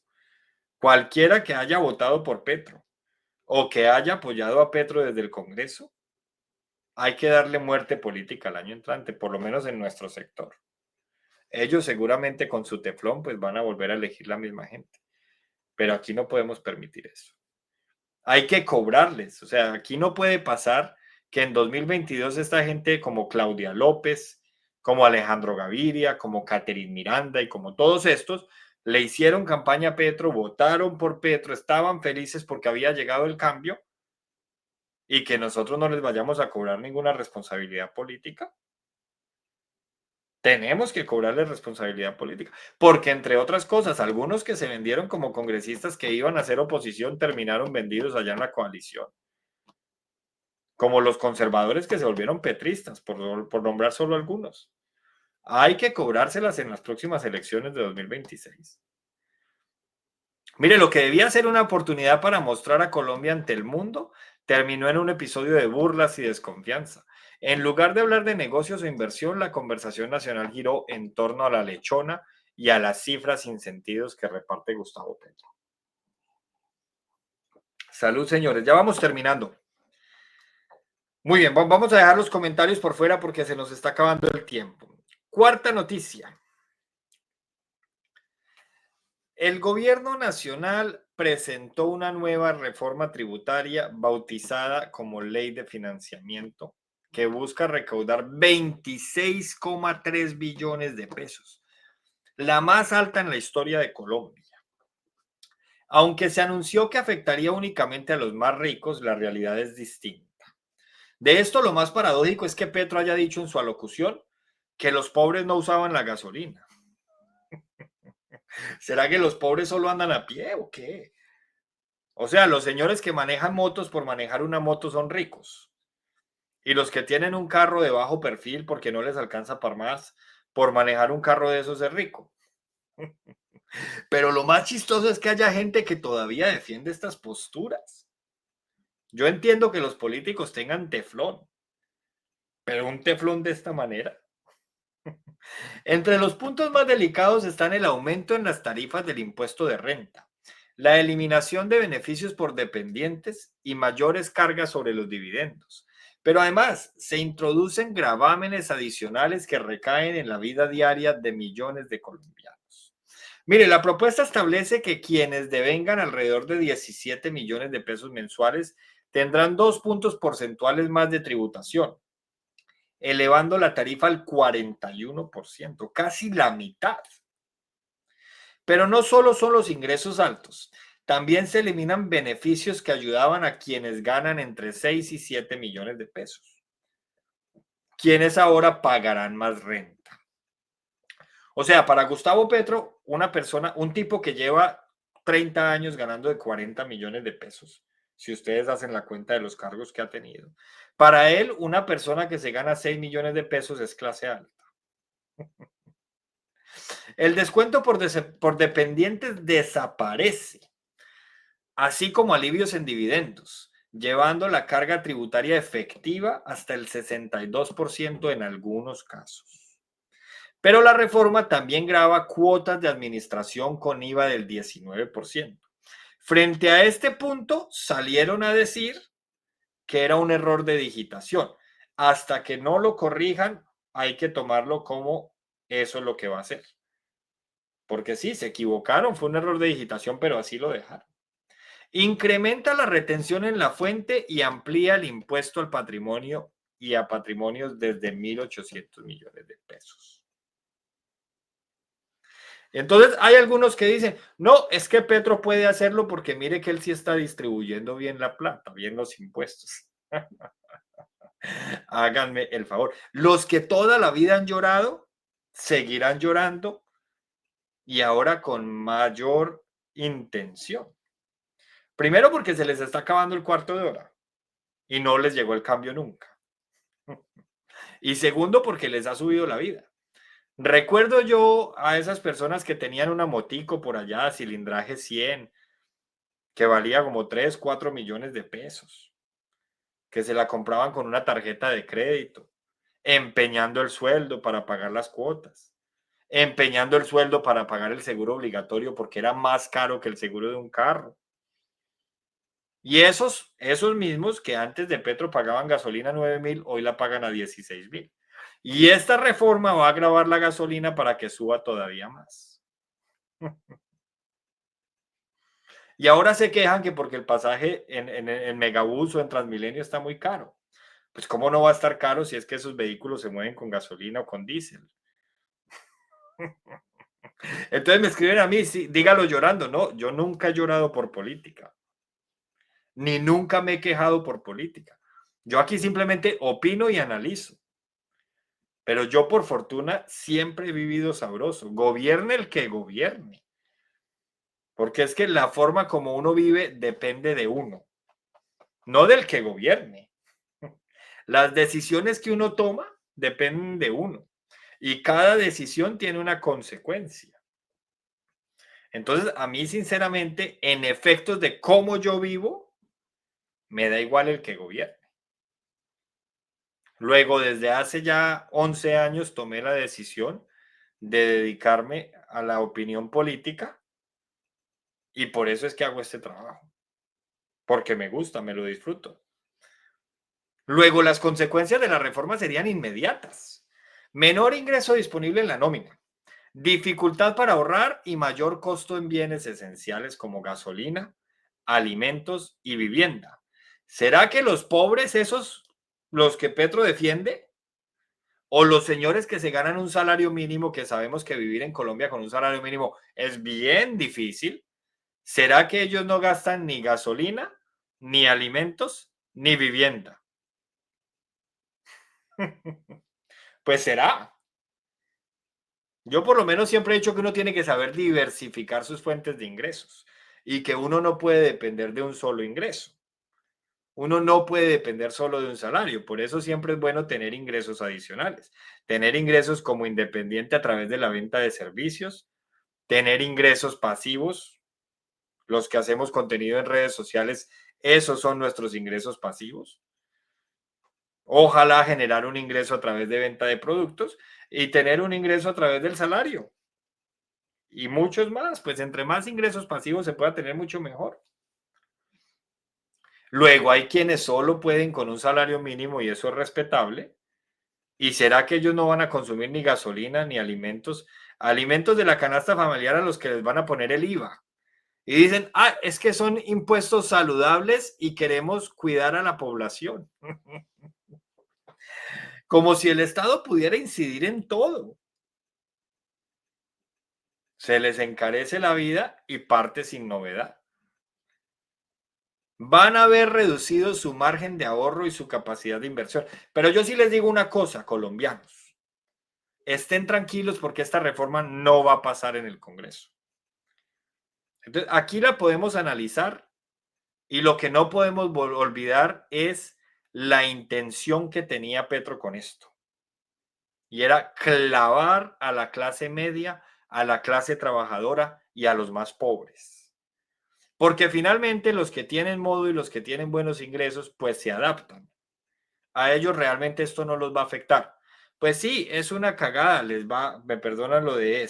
Cualquiera que haya votado por Petro o que haya apoyado a Petro desde el Congreso, hay que darle muerte política al año entrante, por lo menos en nuestro sector. Ellos seguramente con su teflón pues van a volver a elegir la misma gente, pero aquí no podemos permitir eso. Hay que cobrarles, o sea, aquí no puede pasar que en 2022 esta gente como Claudia López, como Alejandro Gaviria, como Catherine Miranda y como todos estos, le hicieron campaña a Petro, votaron por Petro, estaban felices porque había llegado el cambio y que nosotros no les vayamos a cobrar ninguna responsabilidad política. Tenemos que cobrarles responsabilidad política, porque entre otras cosas, algunos que se vendieron como congresistas que iban a hacer oposición terminaron vendidos allá en la coalición, como los conservadores que se volvieron petristas, por nombrar solo algunos. Hay que cobrárselas en las próximas elecciones de 2026. Mire, lo que debía ser una oportunidad para mostrar a Colombia ante el mundo, terminó en un episodio de burlas y desconfianza. En lugar de hablar de negocios o inversión, la conversación nacional giró en torno a la lechona y a las cifras sin sentidos que reparte Gustavo Petro. Salud, señores. Ya vamos terminando. Muy bien, vamos a dejar los comentarios por fuera porque se nos está acabando el tiempo. Cuarta noticia. El gobierno nacional presentó una nueva reforma tributaria bautizada como Ley de Financiamiento que busca recaudar 26,3 billones de pesos, la más alta en la historia de Colombia. Aunque se anunció que afectaría únicamente a los más ricos, la realidad es distinta. De esto, lo más paradójico es que Petro haya dicho en su alocución que los pobres no usaban la gasolina. ¿Será que los pobres solo andan a pie o qué? O sea, los señores que manejan motos por manejar una moto son ricos. Y los que tienen un carro de bajo perfil porque no les alcanza para más, por manejar un carro de esos es rico. Pero lo más chistoso es que haya gente que todavía defiende estas posturas. Yo entiendo que los políticos tengan teflón, pero un teflón de esta manera. Entre los puntos más delicados están el aumento en las tarifas del impuesto de renta, la eliminación de beneficios por dependientes y mayores cargas sobre los dividendos. Pero además se introducen gravámenes adicionales que recaen en la vida diaria de millones de colombianos. Mire, la propuesta establece que quienes devengan alrededor de 17 millones de pesos mensuales tendrán 2 puntos porcentuales más de tributación, elevando la tarifa al 41%, casi la mitad. Pero no solo son los ingresos altos, también se eliminan beneficios que ayudaban a quienes ganan entre 6 y 7 millones de pesos, quienes ahora pagarán más renta. O sea, para Gustavo Petro, una persona, un tipo que lleva 30 años ganando de 40 millones de pesos, si ustedes hacen la cuenta de los cargos que ha tenido. Para él, una persona que se gana 6 millones de pesos es clase alta. El descuento por dependientes desaparece, así como alivios en dividendos, llevando la carga tributaria efectiva hasta el 62% en algunos casos. Pero la reforma también grava cuotas de administración con IVA del 19%. Frente a este punto, salieron a decir que era un error de digitación. Hasta que no lo corrijan, hay que tomarlo como eso es lo que va a ser. Porque sí, se equivocaron, fue un error de digitación, pero así lo dejaron. Incrementa la retención en la fuente y amplía el impuesto al patrimonio y a patrimonios desde 1.800 millones de pesos. Entonces, hay algunos que dicen, no, es que Petro puede hacerlo porque mire que él sí está distribuyendo bien la plata, bien los impuestos. Háganme el favor. Los que toda la vida han llorado, seguirán llorando y ahora con mayor intención. Primero porque se les está acabando el cuarto de hora y no les llegó el cambio nunca. Y segundo porque les ha subido la vida. Recuerdo yo a esas personas que tenían una motico por allá, cilindraje 100, que valía como 3, 4 millones de pesos, que se la compraban con una tarjeta de crédito, empeñando el sueldo para pagar las cuotas, empeñando el sueldo para pagar el seguro obligatorio porque era más caro que el seguro de un carro. Y esos mismos que antes de Petro pagaban gasolina 9.000, hoy la pagan a 16.000. Y esta reforma va a agravar la gasolina para que suba todavía más. Y ahora se quejan que porque el pasaje en Megabús o en Transmilenio está muy caro. Pues cómo no va a estar caro si es que esos vehículos se mueven con gasolina o con diésel. Entonces me escriben a mí, sí, dígalo llorando. No, yo nunca he llorado por política, ni nunca me he quejado por política. Yo aquí simplemente opino y analizo. Pero yo por fortuna siempre he vivido sabroso. Gobierne el que gobierne. Porque es que la forma como uno vive depende de uno, no del que gobierne. Las decisiones que uno toma dependen de uno. Y cada decisión tiene una consecuencia. Entonces, a mí, sinceramente, en efectos de cómo yo vivo, me da igual el que gobierne. Luego, desde hace ya 11 años, tomé la decisión de dedicarme a la opinión política y por eso es que hago este trabajo, porque me gusta, me lo disfruto. Luego, las consecuencias de la reforma serían inmediatas. Menor ingreso disponible en la nómina, dificultad para ahorrar y mayor costo en bienes esenciales como gasolina, alimentos y vivienda. ¿Será que los pobres, esos, los que Petro defiende, o los señores que se ganan un salario mínimo, que sabemos que vivir en Colombia con un salario mínimo es bien difícil? ¿Será que ellos no gastan ni gasolina, ni alimentos, ni vivienda? Pues será. Yo por lo menos siempre he dicho que uno tiene que saber diversificar sus fuentes de ingresos y que uno no puede depender de un solo ingreso. Uno no puede depender solo de un salario, por eso siempre es bueno tener ingresos adicionales, tener ingresos como independiente a través de la venta de servicios, tener ingresos pasivos, los que hacemos contenido en redes sociales, esos son nuestros ingresos pasivos. Ojalá generar un ingreso a través de venta de productos y tener un ingreso a través del salario y muchos más, pues entre más ingresos pasivos se pueda tener mucho mejor. Luego hay quienes solo pueden con un salario mínimo y eso es respetable. ¿Y será que ellos no van a consumir ni gasolina ni alimentos? Alimentos de la canasta familiar a los que les van a poner el IVA. Y dicen, ah, es que son impuestos saludables y queremos cuidar a la población. Como si el Estado pudiera incidir en todo. Se les encarece la vida y parte sin novedad. Van a ver reducido su margen de ahorro y su capacidad de inversión. Pero yo sí les digo una cosa, colombianos. Estén tranquilos porque esta reforma no va a pasar en el Congreso. Entonces, aquí la podemos analizar y lo que no podemos olvidar es la intención que tenía Petro con esto. Y era clavar a la clase media, a la clase trabajadora y a los más pobres. Porque finalmente los que tienen modo y los que tienen buenos ingresos, pues se adaptan. A ellos realmente esto no los va a afectar. Pues sí, es una cagada, les va, me perdonan lo de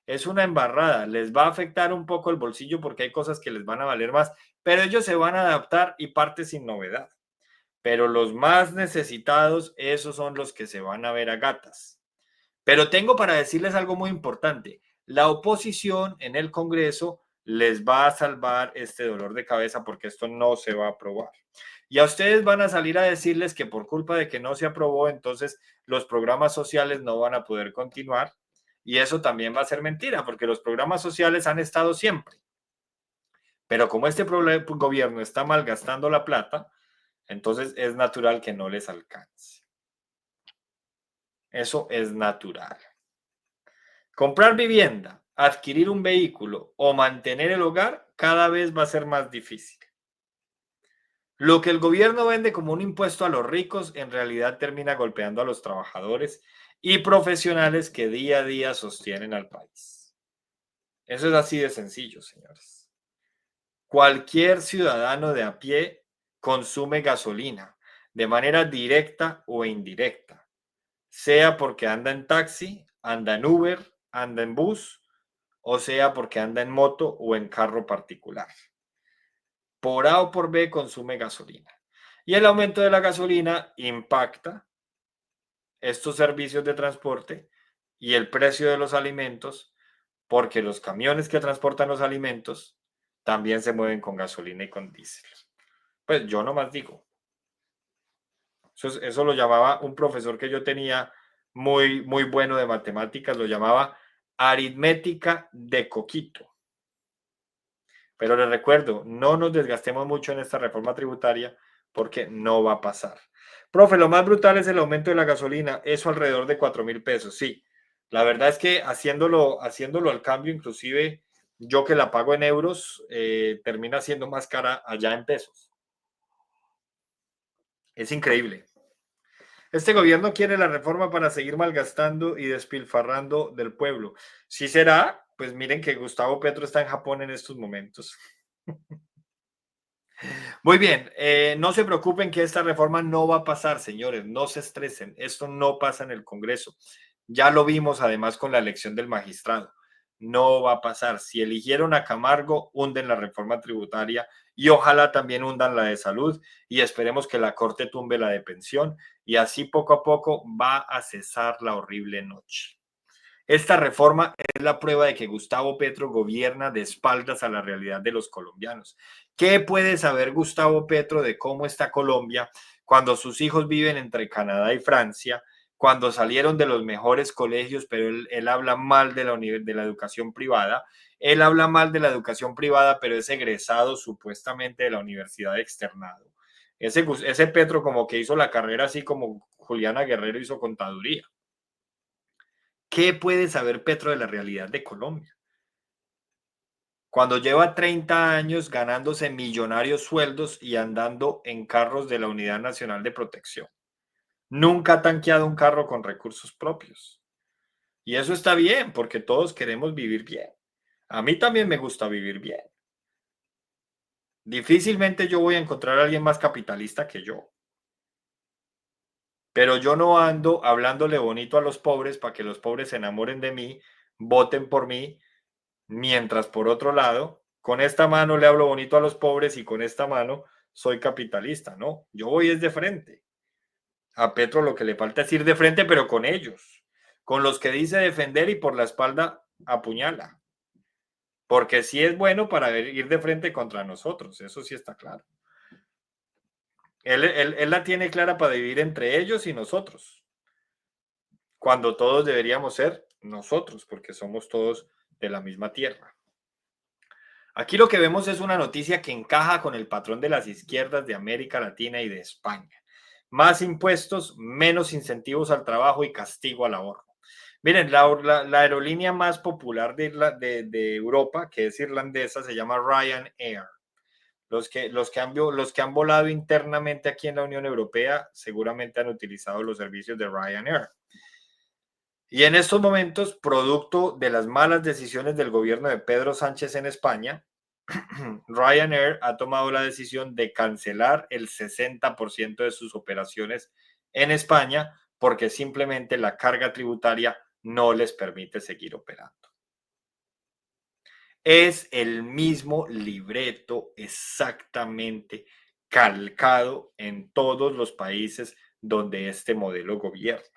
es una embarrada, les va a afectar un poco el bolsillo porque hay cosas que les van a valer más, pero ellos se van a adaptar y parte sin novedad. Pero los más necesitados, esos son los que se van a ver a gatas. Pero tengo para decirles algo muy importante. La oposición en el Congreso les va a salvar este dolor de cabeza porque esto no se va a aprobar. Y a ustedes van a salir a decirles que por culpa de que no se aprobó, entonces los programas sociales no van a poder continuar. Y eso también va a ser mentira, porque los programas sociales han estado siempre. Pero como este gobierno está malgastando la plata, entonces es natural que no les alcance. Eso es natural. Comprar vivienda, adquirir un vehículo o mantener el hogar cada vez va a ser más difícil. Lo que el gobierno vende como un impuesto a los ricos en realidad termina golpeando a los trabajadores y profesionales que día a día sostienen al país. Eso es así de sencillo, señores. Cualquier ciudadano de a pie consume gasolina de manera directa o indirecta, sea porque anda en taxi, anda en Uber, anda en bus, o sea porque anda en moto o en carro particular. Por A o por B consume gasolina. Y el aumento de la gasolina impacta estos servicios de transporte y el precio de los alimentos, porque los camiones que transportan los alimentos también se mueven con gasolina y con diésel. Pues yo nomás digo, eso lo llamaba un profesor que yo tenía muy bueno de matemáticas, lo llamaba aritmética de coquito. Pero les recuerdo, no nos desgastemos mucho en esta reforma tributaria porque no va a pasar. Profe, lo más brutal es el aumento de la gasolina, eso alrededor de 4.000 pesos. Sí, la verdad es que haciéndolo al cambio, inclusive yo que la pago en euros, termina siendo más cara allá en pesos. Es increíble. Este gobierno quiere la reforma para seguir malgastando y despilfarrando del pueblo. ¿Sí será? Pues miren que Gustavo Petro está en Japón en estos momentos. Muy bien, no se preocupen que esta reforma no va a pasar, señores, no se estresen, esto no pasa en el Congreso. Ya lo vimos además con la elección del magistrado. No va a pasar. Si eligieron a Camargo, hunden la reforma tributaria y ojalá también hundan la de salud y esperemos que la Corte tumbe la de pensión y así poco a poco va a cesar la horrible noche. Esta reforma es la prueba de que Gustavo Petro gobierna de espaldas a la realidad de los colombianos. ¿Qué puede saber Gustavo Petro de cómo está Colombia cuando sus hijos viven entre Canadá y Francia, cuando salieron de los mejores colegios, pero él habla mal de la educación privada? Él habla mal de la educación privada, pero es egresado supuestamente de la universidad externado. Ese Petro como que hizo la carrera así como Juliana Guerrero hizo contaduría. ¿Qué puede saber Petro de la realidad de Colombia? Cuando lleva 30 años ganándose millonarios sueldos y andando en carros de la Unidad Nacional de Protección. Nunca ha tanqueado un carro con recursos propios. Y eso está bien, porque todos queremos vivir bien. A mí también me gusta vivir bien. Difícilmente yo voy a encontrar a alguien más capitalista que yo. Pero yo no ando hablándole bonito a los pobres para que los pobres se enamoren de mí, voten por mí, mientras por otro lado, con esta mano le hablo bonito a los pobres y con esta mano soy capitalista. No, yo voy es de frente. A Petro lo que le falta es ir de frente, pero con ellos, con los que dice defender y por la espalda apuñala. Porque sí es bueno para ir de frente contra nosotros, eso sí está claro. Él la tiene clara para dividir entre ellos y nosotros, cuando todos deberíamos ser nosotros, porque somos todos de la misma tierra. Aquí lo que vemos es una noticia que encaja con el patrón de las izquierdas de América Latina y de España. Más impuestos, menos incentivos al trabajo y castigo al ahorro. Miren, la aerolínea más popular de Europa, que es irlandesa, se llama Ryanair. Los que han volado internamente aquí en la Unión Europea seguramente han utilizado los servicios de Ryanair. Y en estos momentos, producto de las malas decisiones del gobierno de Pedro Sánchez en España, Ryanair ha tomado la decisión de cancelar el 60% de sus operaciones en España porque simplemente la carga tributaria no les permite seguir operando. Es el mismo libreto exactamente calcado en todos los países donde este modelo gobierna.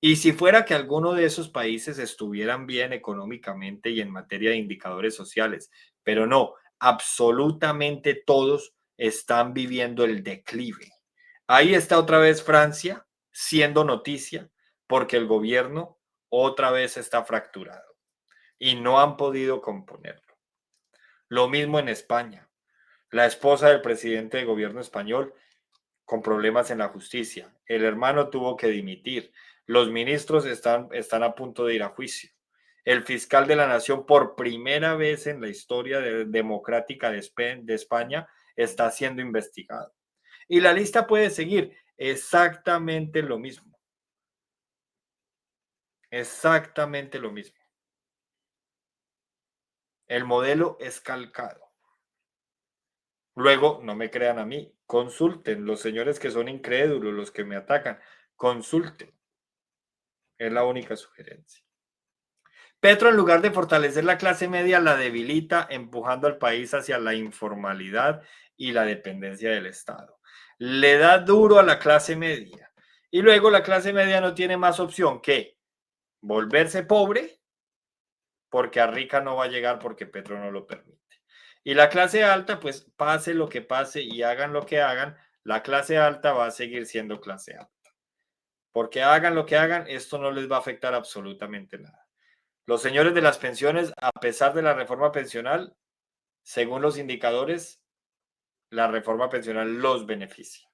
Y si fuera que alguno de esos países estuvieran bien económicamente y en materia de indicadores sociales, pero no, absolutamente todos están viviendo el declive. Ahí está otra vez Francia siendo noticia porque el gobierno otra vez está fracturado y no han podido componerlo. Lo mismo en España. La esposa del presidente de gobierno español con problemas en la justicia. El hermano tuvo que dimitir. Los ministros están a punto de ir a juicio. El fiscal de la nación, por primera vez en la historia democrática de España, está siendo investigado. Y la lista puede seguir exactamente lo mismo. Exactamente lo mismo. El modelo es calcado. Luego, no me crean a mí, consulten los señores que son incrédulos, los que me atacan, consulten. Es la única sugerencia. Petro, en lugar de fortalecer la clase media, la debilita, empujando al país hacia la informalidad y la dependencia del Estado. Le da duro a la clase media. Y luego la clase media no tiene más opción que volverse pobre, porque a rica no va a llegar porque Petro no lo permite. Y la clase alta, pues pase lo que pase y hagan lo que hagan, la clase alta va a seguir siendo clase alta. Porque hagan lo que hagan, esto no les va a afectar absolutamente nada. Los señores de las pensiones, a pesar de la reforma pensional, según los indicadores, la reforma pensional los beneficia,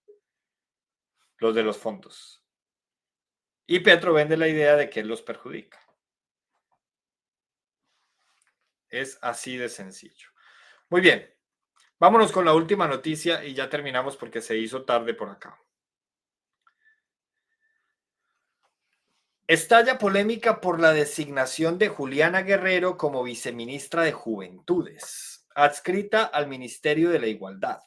los de los fondos. Y Petro vende la idea de que los perjudica. Es así de sencillo. Muy bien, vámonos con la última noticia y ya terminamos porque se hizo tarde por acá. Estalla polémica por la designación de Juliana Guerrero como viceministra de Juventudes, adscrita al Ministerio de la Igualdad.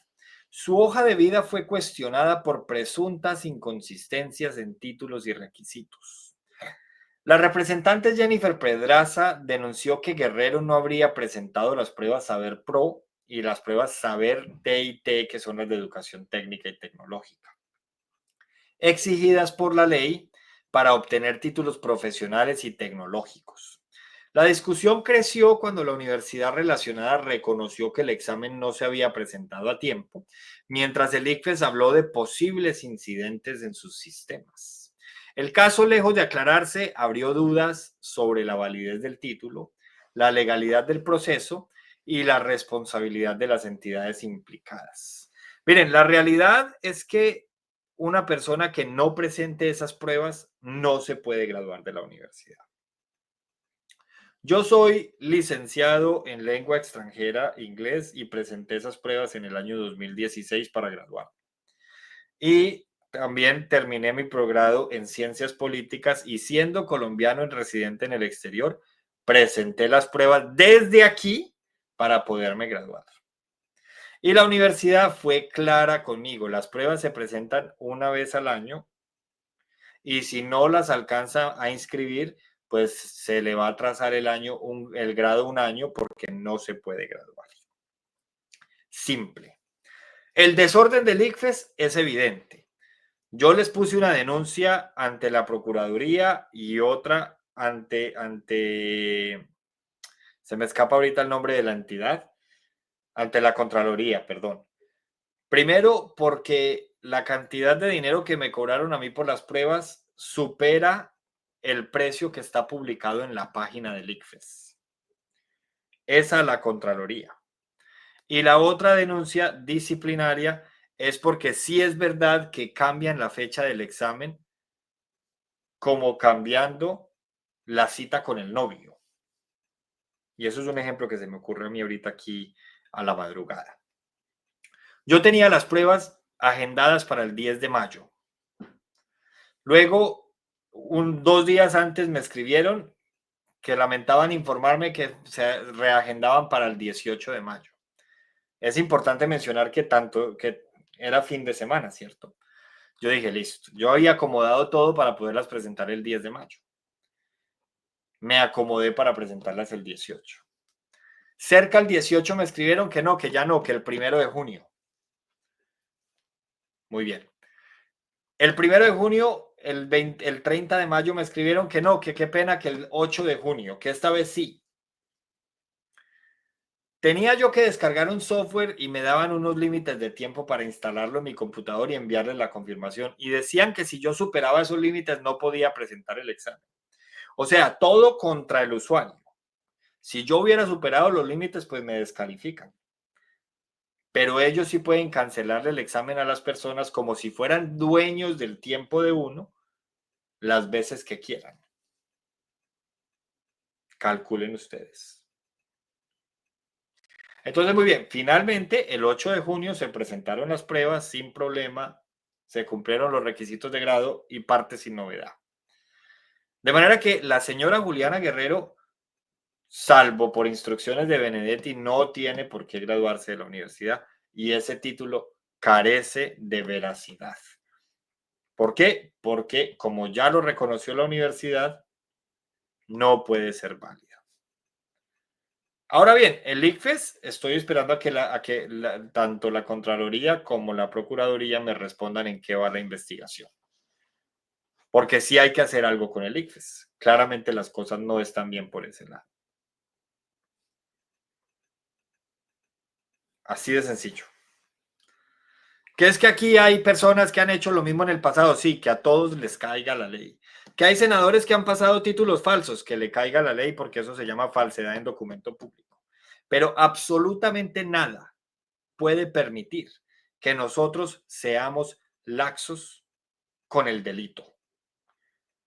Su hoja de vida fue cuestionada por presuntas inconsistencias en títulos y requisitos. La representante Jennifer Pedraza denunció que Guerrero no habría presentado las pruebas Saber Pro y las pruebas Saber TIT, que son las de educación técnica y tecnológica, exigidas por la ley para obtener títulos profesionales y tecnológicos. La discusión creció cuando la universidad relacionada reconoció que el examen no se había presentado a tiempo, mientras el ICFES habló de posibles incidentes en sus sistemas. El caso, lejos de aclararse, abrió dudas sobre la validez del título, la legalidad del proceso y la responsabilidad de las entidades implicadas. Miren, la realidad es que una persona que no presente esas pruebas no se puede graduar de la universidad. Yo soy licenciado en lengua extranjera, inglés, y presenté esas pruebas en el año 2016 para graduar. Y también terminé mi progrado en ciencias políticas y siendo colombiano y residente en el exterior, presenté las pruebas desde aquí para poderme graduar. Y la universidad fue clara conmigo. Las pruebas se presentan una vez al año y si no las alcanza a inscribir, pues se le va a atrasar el grado un año porque no se puede graduar. Simple. El desorden del ICFES es evidente. Yo les puse una denuncia ante la Procuraduría y otra se me escapa ahorita el nombre de la entidad, ante la Contraloría, perdón. Primero, porque la cantidad de dinero que me cobraron a mí por las pruebas supera el precio que está publicado en la página del ICFES. Esa es la Contraloría. Y la otra denuncia disciplinaria es porque sí es verdad que cambian la fecha del examen, como cambiando la cita con el novio. Y eso es un ejemplo que se me ocurre a mí ahorita aquí a la madrugada. Yo tenía las pruebas agendadas para el 10 de mayo. Luego, 2 días antes me escribieron que lamentaban informarme que se reagendaban para el 18 de mayo. Es importante mencionar que era fin de semana, ¿cierto? Yo dije, listo, yo había acomodado todo para poderlas presentar el 10 de mayo. Me acomodé para presentarlas el 18. Cerca al 18 me escribieron que no, que ya no, que el 1 de junio. Muy bien. El 1 de junio, el 30 de mayo me escribieron que no, que qué pena, que el 8 de junio, que esta vez sí. Tenía yo que descargar un software y me daban unos límites de tiempo para instalarlo en mi computador y enviarles la confirmación. Y decían que si yo superaba esos límites no podía presentar el examen. O sea, todo contra el usuario. Si yo hubiera superado los límites, pues me descalifican. Pero ellos sí pueden cancelarle el examen a las personas como si fueran dueños del tiempo de uno las veces que quieran. Calculen ustedes. Entonces, muy bien, finalmente el 8 de junio se presentaron las pruebas sin problema, se cumplieron los requisitos de grado y parte sin novedad. De manera que la señora Juliana Guerrero, salvo por instrucciones de Benedetti, no tiene por qué graduarse de la universidad y ese título carece de veracidad. ¿Por qué? Porque como ya lo reconoció la universidad, no puede ser válido. Ahora bien, el ICFES, estoy esperando a que tanto la Contraloría como la Procuraduría me respondan en qué va la investigación. Porque sí hay que hacer algo con el ICFES. Claramente las cosas no están bien por ese lado. Así de sencillo. Que es que aquí hay personas que han hecho lo mismo en el pasado, sí, que a todos les caiga la ley. Que hay senadores que han pasado títulos falsos, que le caiga la ley porque eso se llama falsedad en documento público. Pero absolutamente nada puede permitir que nosotros seamos laxos con el delito.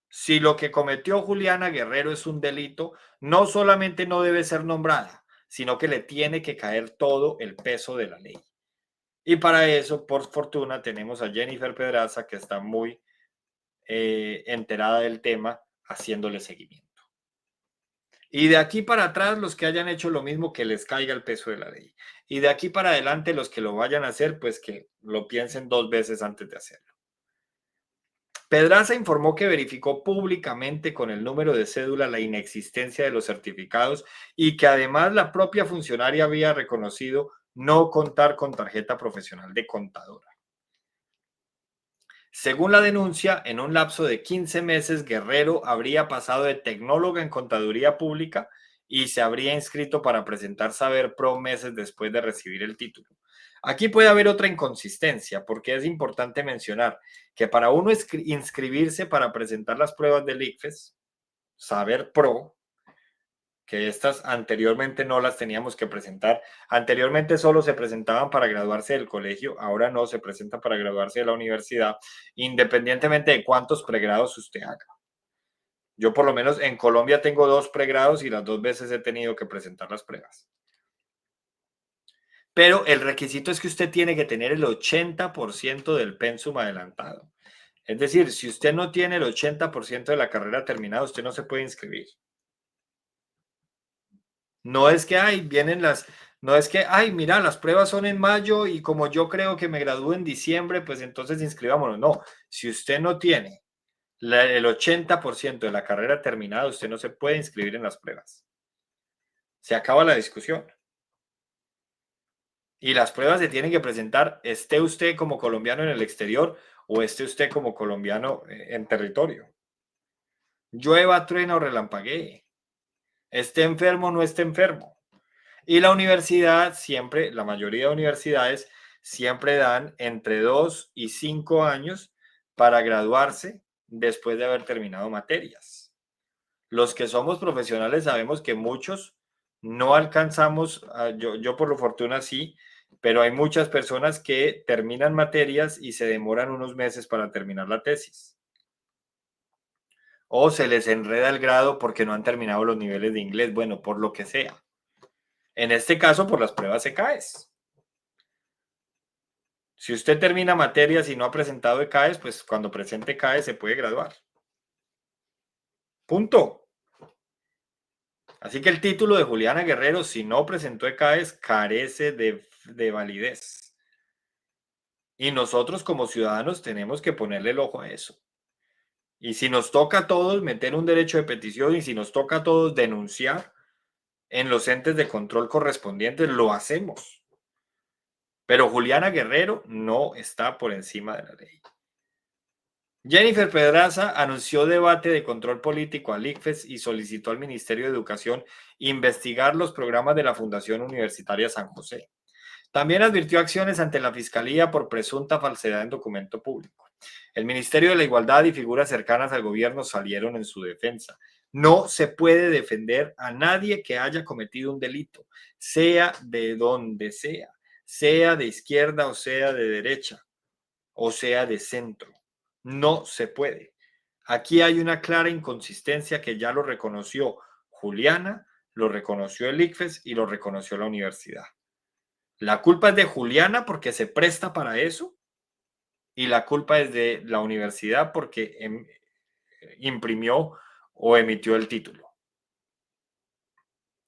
Si lo que cometió Juliana Guerrero es un delito, no solamente no debe ser nombrada, sino que le tiene que caer todo el peso de la ley. Y para eso, por fortuna, tenemos a Jennifer Pedraza, que está muy enterada del tema, haciéndole seguimiento. Y de aquí para atrás, los que hayan hecho lo mismo, que les caiga el peso de la ley. Y de aquí para adelante, los que lo vayan a hacer, pues que lo piensen 2 veces antes de hacerlo. Pedraza informó que verificó públicamente con el número de cédula la inexistencia de los certificados y que además la propia funcionaria había reconocido no contar con tarjeta profesional de contadora. Según la denuncia, en un lapso de 15 meses, Guerrero habría pasado de tecnóloga en contaduría pública y se habría inscrito para presentar Saber Pro meses después de recibir el título. Aquí puede haber otra inconsistencia, porque es importante mencionar que para uno inscribirse para presentar las pruebas del ICFES, Saber Pro, que estas anteriormente no las teníamos que presentar. Anteriormente solo se presentaban para graduarse del colegio, ahora no, se presenta para graduarse de la universidad, independientemente de cuántos pregrados usted haga. Yo por lo menos en Colombia tengo 2 pregrados y las 2 veces he tenido que presentar las pruebas. Pero el requisito es que usted tiene que tener el 80% del pensum adelantado. Es decir, si usted no tiene el 80% de la carrera terminada, usted no se puede inscribir. No es que, no es que, mira, las pruebas son en mayo y como yo creo que me gradúo en diciembre, pues entonces inscribámonos. No, si usted no tiene el 80% de la carrera terminada, usted no se puede inscribir en las pruebas. Se acaba la discusión. Y las pruebas se tienen que presentar, esté usted como colombiano en el exterior o esté usted como colombiano en territorio. Llueva, truena o relampaguee. Esté enfermo o no esté enfermo. Y la universidad siempre, la mayoría de universidades siempre dan entre 2 y 5 años para graduarse después de haber terminado materias. Los que somos profesionales sabemos que muchos no alcanzamos, yo por lo fortuna sí, pero hay muchas personas que terminan materias y se demoran unos meses para terminar la tesis. O se les enreda el grado porque no han terminado los niveles de inglés, bueno, por lo que sea. En este caso, por las pruebas ECAES. Si usted termina materias y no ha presentado ECAES, pues cuando presente ECAES se puede graduar. Punto. Así que el título de Juliana Guerrero, si no presentó ECAES, carece de validez. Y nosotros como ciudadanos tenemos que ponerle el ojo a eso. Y si nos toca a todos meter un derecho de petición y si nos toca a todos denunciar en los entes de control correspondientes, lo hacemos. Pero Juliana Guerrero no está por encima de la ley. Jennifer Pedraza anunció debate de control político al ICFES y solicitó al Ministerio de Educación investigar los programas de la Fundación Universitaria San José. También advirtió acciones ante la Fiscalía por presunta falsedad en documento público. El Ministerio de la Igualdad y figuras cercanas al gobierno salieron en su defensa. No se puede defender a nadie que haya cometido un delito, sea de donde sea de izquierda o sea de derecha, o sea de centro. No se puede. Aquí hay una clara inconsistencia que ya lo reconoció Juliana, lo reconoció el ICFES y lo reconoció la universidad. La culpa es de Juliana porque se presta para eso y la culpa es de la universidad porque imprimió o emitió el título.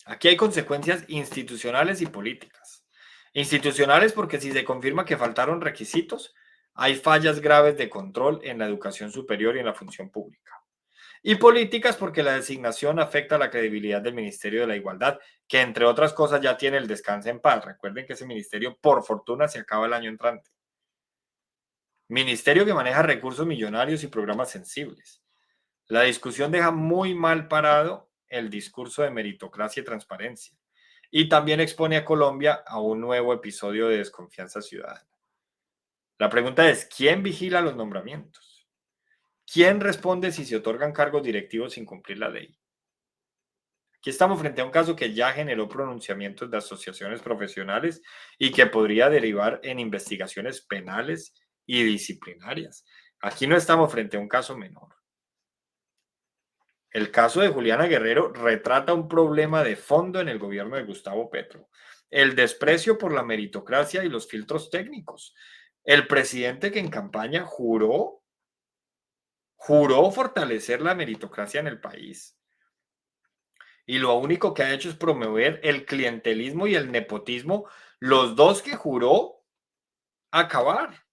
Aquí hay consecuencias institucionales y políticas. Institucionales porque si se confirma que faltaron requisitos, hay fallas graves de control en la educación superior y en la función pública. Y políticas porque la designación afecta la credibilidad del Ministerio de la Igualdad, que entre otras cosas ya tiene el descanso en paz. Recuerden que ese ministerio, por fortuna, se acaba el año entrante. Ministerio que maneja recursos millonarios y programas sensibles. La discusión deja muy mal parado el discurso de meritocracia y transparencia. Y también expone a Colombia a un nuevo episodio de desconfianza ciudadana. La pregunta es, ¿quién vigila los nombramientos? ¿Quién responde si se otorgan cargos directivos sin cumplir la ley? Aquí estamos frente a un caso que ya generó pronunciamientos de asociaciones profesionales y que podría derivar en investigaciones penales y disciplinarias. Aquí no estamos frente a un caso menor. El caso de Juliana Guerrero retrata un problema de fondo en el gobierno de Gustavo Petro. El desprecio por la meritocracia y los filtros técnicos. El presidente que en campaña juró fortalecer la meritocracia en el país. Y lo único que ha hecho es promover el clientelismo y el nepotismo, los dos que juró acabar.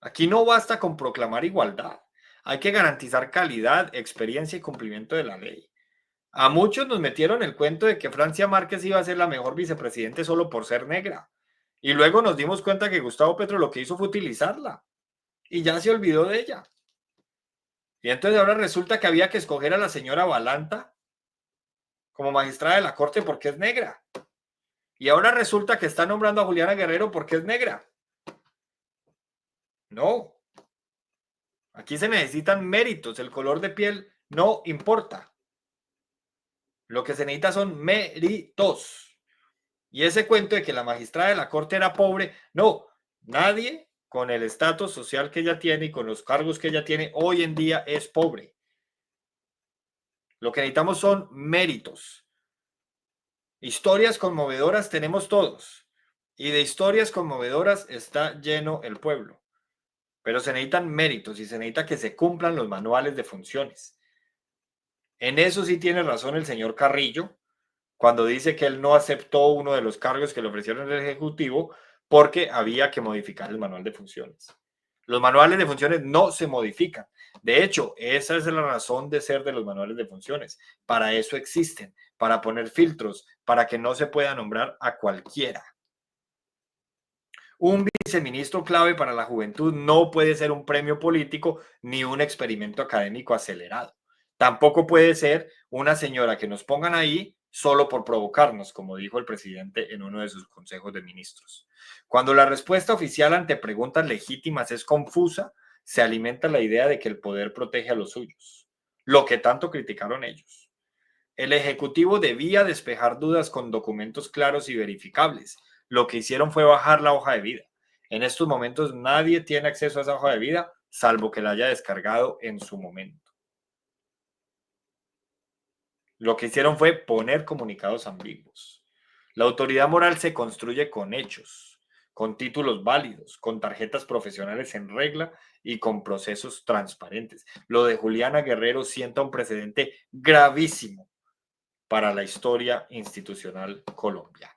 Aquí no basta con proclamar igualdad. Hay que garantizar calidad, experiencia y cumplimiento de la ley. A muchos nos metieron el cuento de que Francia Márquez iba a ser la mejor vicepresidente solo por ser negra. Y luego nos dimos cuenta que Gustavo Petro lo que hizo fue utilizarla. Y ya se olvidó de ella. Y entonces ahora resulta que había que escoger a la señora Balanta como magistrada de la Corte porque es negra. Y ahora resulta que está nombrando a Juliana Guerrero porque es negra. No. Aquí se necesitan méritos. El color de piel no importa. Lo que se necesita son méritos. Y ese cuento de que la magistrada de la Corte era pobre, no. Nadie con el estatus social que ella tiene y con los cargos que ella tiene hoy en día es pobre. Lo que necesitamos son méritos. Historias conmovedoras tenemos todos. Y de historias conmovedoras está lleno el pueblo. Pero se necesitan méritos y se necesita que se cumplan los manuales de funciones. En eso sí tiene razón el señor Carrillo, cuando dice que él no aceptó uno de los cargos que le ofrecieron el Ejecutivo porque había que modificar el manual de funciones. Los manuales de funciones no se modifican. De hecho, esa es la razón de ser de los manuales de funciones. Para eso existen, para poner filtros, para que no se pueda nombrar a cualquiera. Un viceministro clave para la juventud no puede ser un premio político ni un experimento académico acelerado. Tampoco puede ser una señora que nos pongan ahí solo por provocarnos, como dijo el presidente en uno de sus consejos de ministros. Cuando la respuesta oficial ante preguntas legítimas es confusa, se alimenta la idea de que el poder protege a los suyos, lo que tanto criticaron ellos. El Ejecutivo debía despejar dudas con documentos claros y verificables. Lo que hicieron fue bajar la hoja de vida. En estos momentos nadie tiene acceso a esa hoja de vida, salvo que la haya descargado en su momento. Lo que hicieron fue poner comunicados ambiguos. La autoridad moral se construye con hechos, con títulos válidos, con tarjetas profesionales en regla y con procesos transparentes. Lo de Juliana Guerrero sienta un precedente gravísimo para la historia institucional colombiana.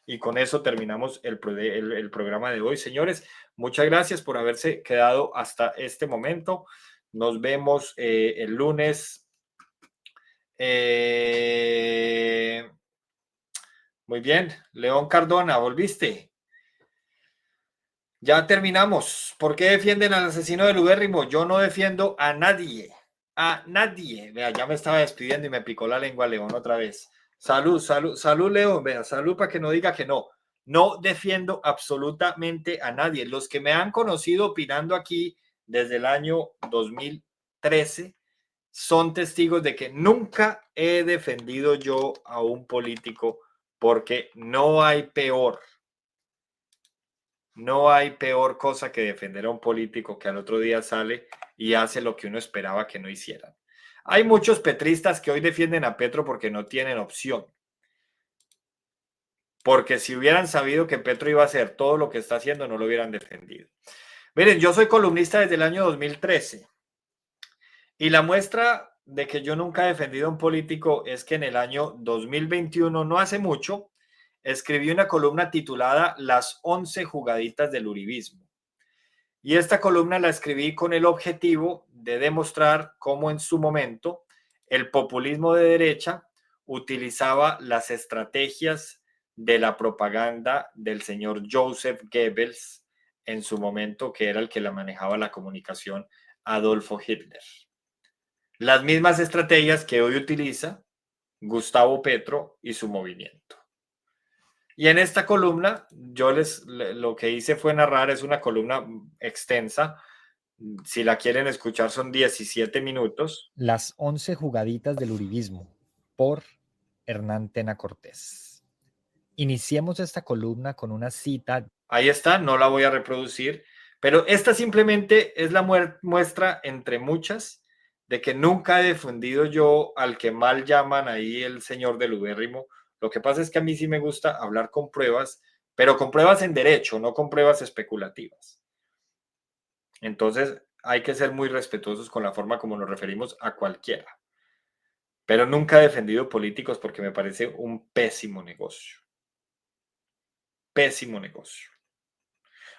Y con eso terminamos el programa de hoy. Señores, muchas gracias por haberse quedado hasta este momento. Nos vemos el lunes. Muy bien, León Cardona, volviste. Ya terminamos. ¿Por qué defienden al asesino del Ubérrimo? Yo no defiendo a nadie. A nadie. Vea, ya me estaba despidiendo y me picó la lengua León otra vez. Salud, salud, salud, León. Vea, salud para que no diga que no. No defiendo absolutamente a nadie. Los que me han conocido opinando aquí desde el año 2013 son testigos de que nunca he defendido yo a un político porque no hay peor. No hay peor cosa que defender a un político que al otro día sale y hace lo que uno esperaba que no hicieran. Hay muchos petristas que hoy defienden a Petro porque no tienen opción. Porque si hubieran sabido que Petro iba a hacer todo lo que está haciendo, no lo hubieran defendido. Miren, yo soy columnista desde el año 2013 y la muestra de que yo nunca he defendido a un político es que en el año 2021, no hace mucho, escribí una columna titulada Las 11 jugaditas del uribismo. Y esta columna la escribí con el objetivo de demostrar cómo en su momento el populismo de derecha utilizaba las estrategias de la propaganda del señor Joseph Goebbels en su momento, que era el que la manejaba la comunicación, Adolfo Hitler. Las mismas estrategias que hoy utiliza Gustavo Petro y su movimiento. Y en esta columna, lo que hice fue narrar, es una columna extensa. Si la quieren escuchar, son 17 minutos. Las 11 jugaditas del uribismo, por Hernán Tena Cortés. Iniciemos esta columna con una cita. Ahí está, no la voy a reproducir, pero esta simplemente es la muestra entre muchas de que nunca he defendido yo al que mal llaman ahí el señor del ubérrimo. Lo que pasa es que a mí sí me gusta hablar con pruebas, pero con pruebas en derecho, no con pruebas especulativas. Entonces hay que ser muy respetuosos con la forma como nos referimos a cualquiera. Pero nunca he defendido políticos porque me parece un pésimo negocio. Pésimo negocio.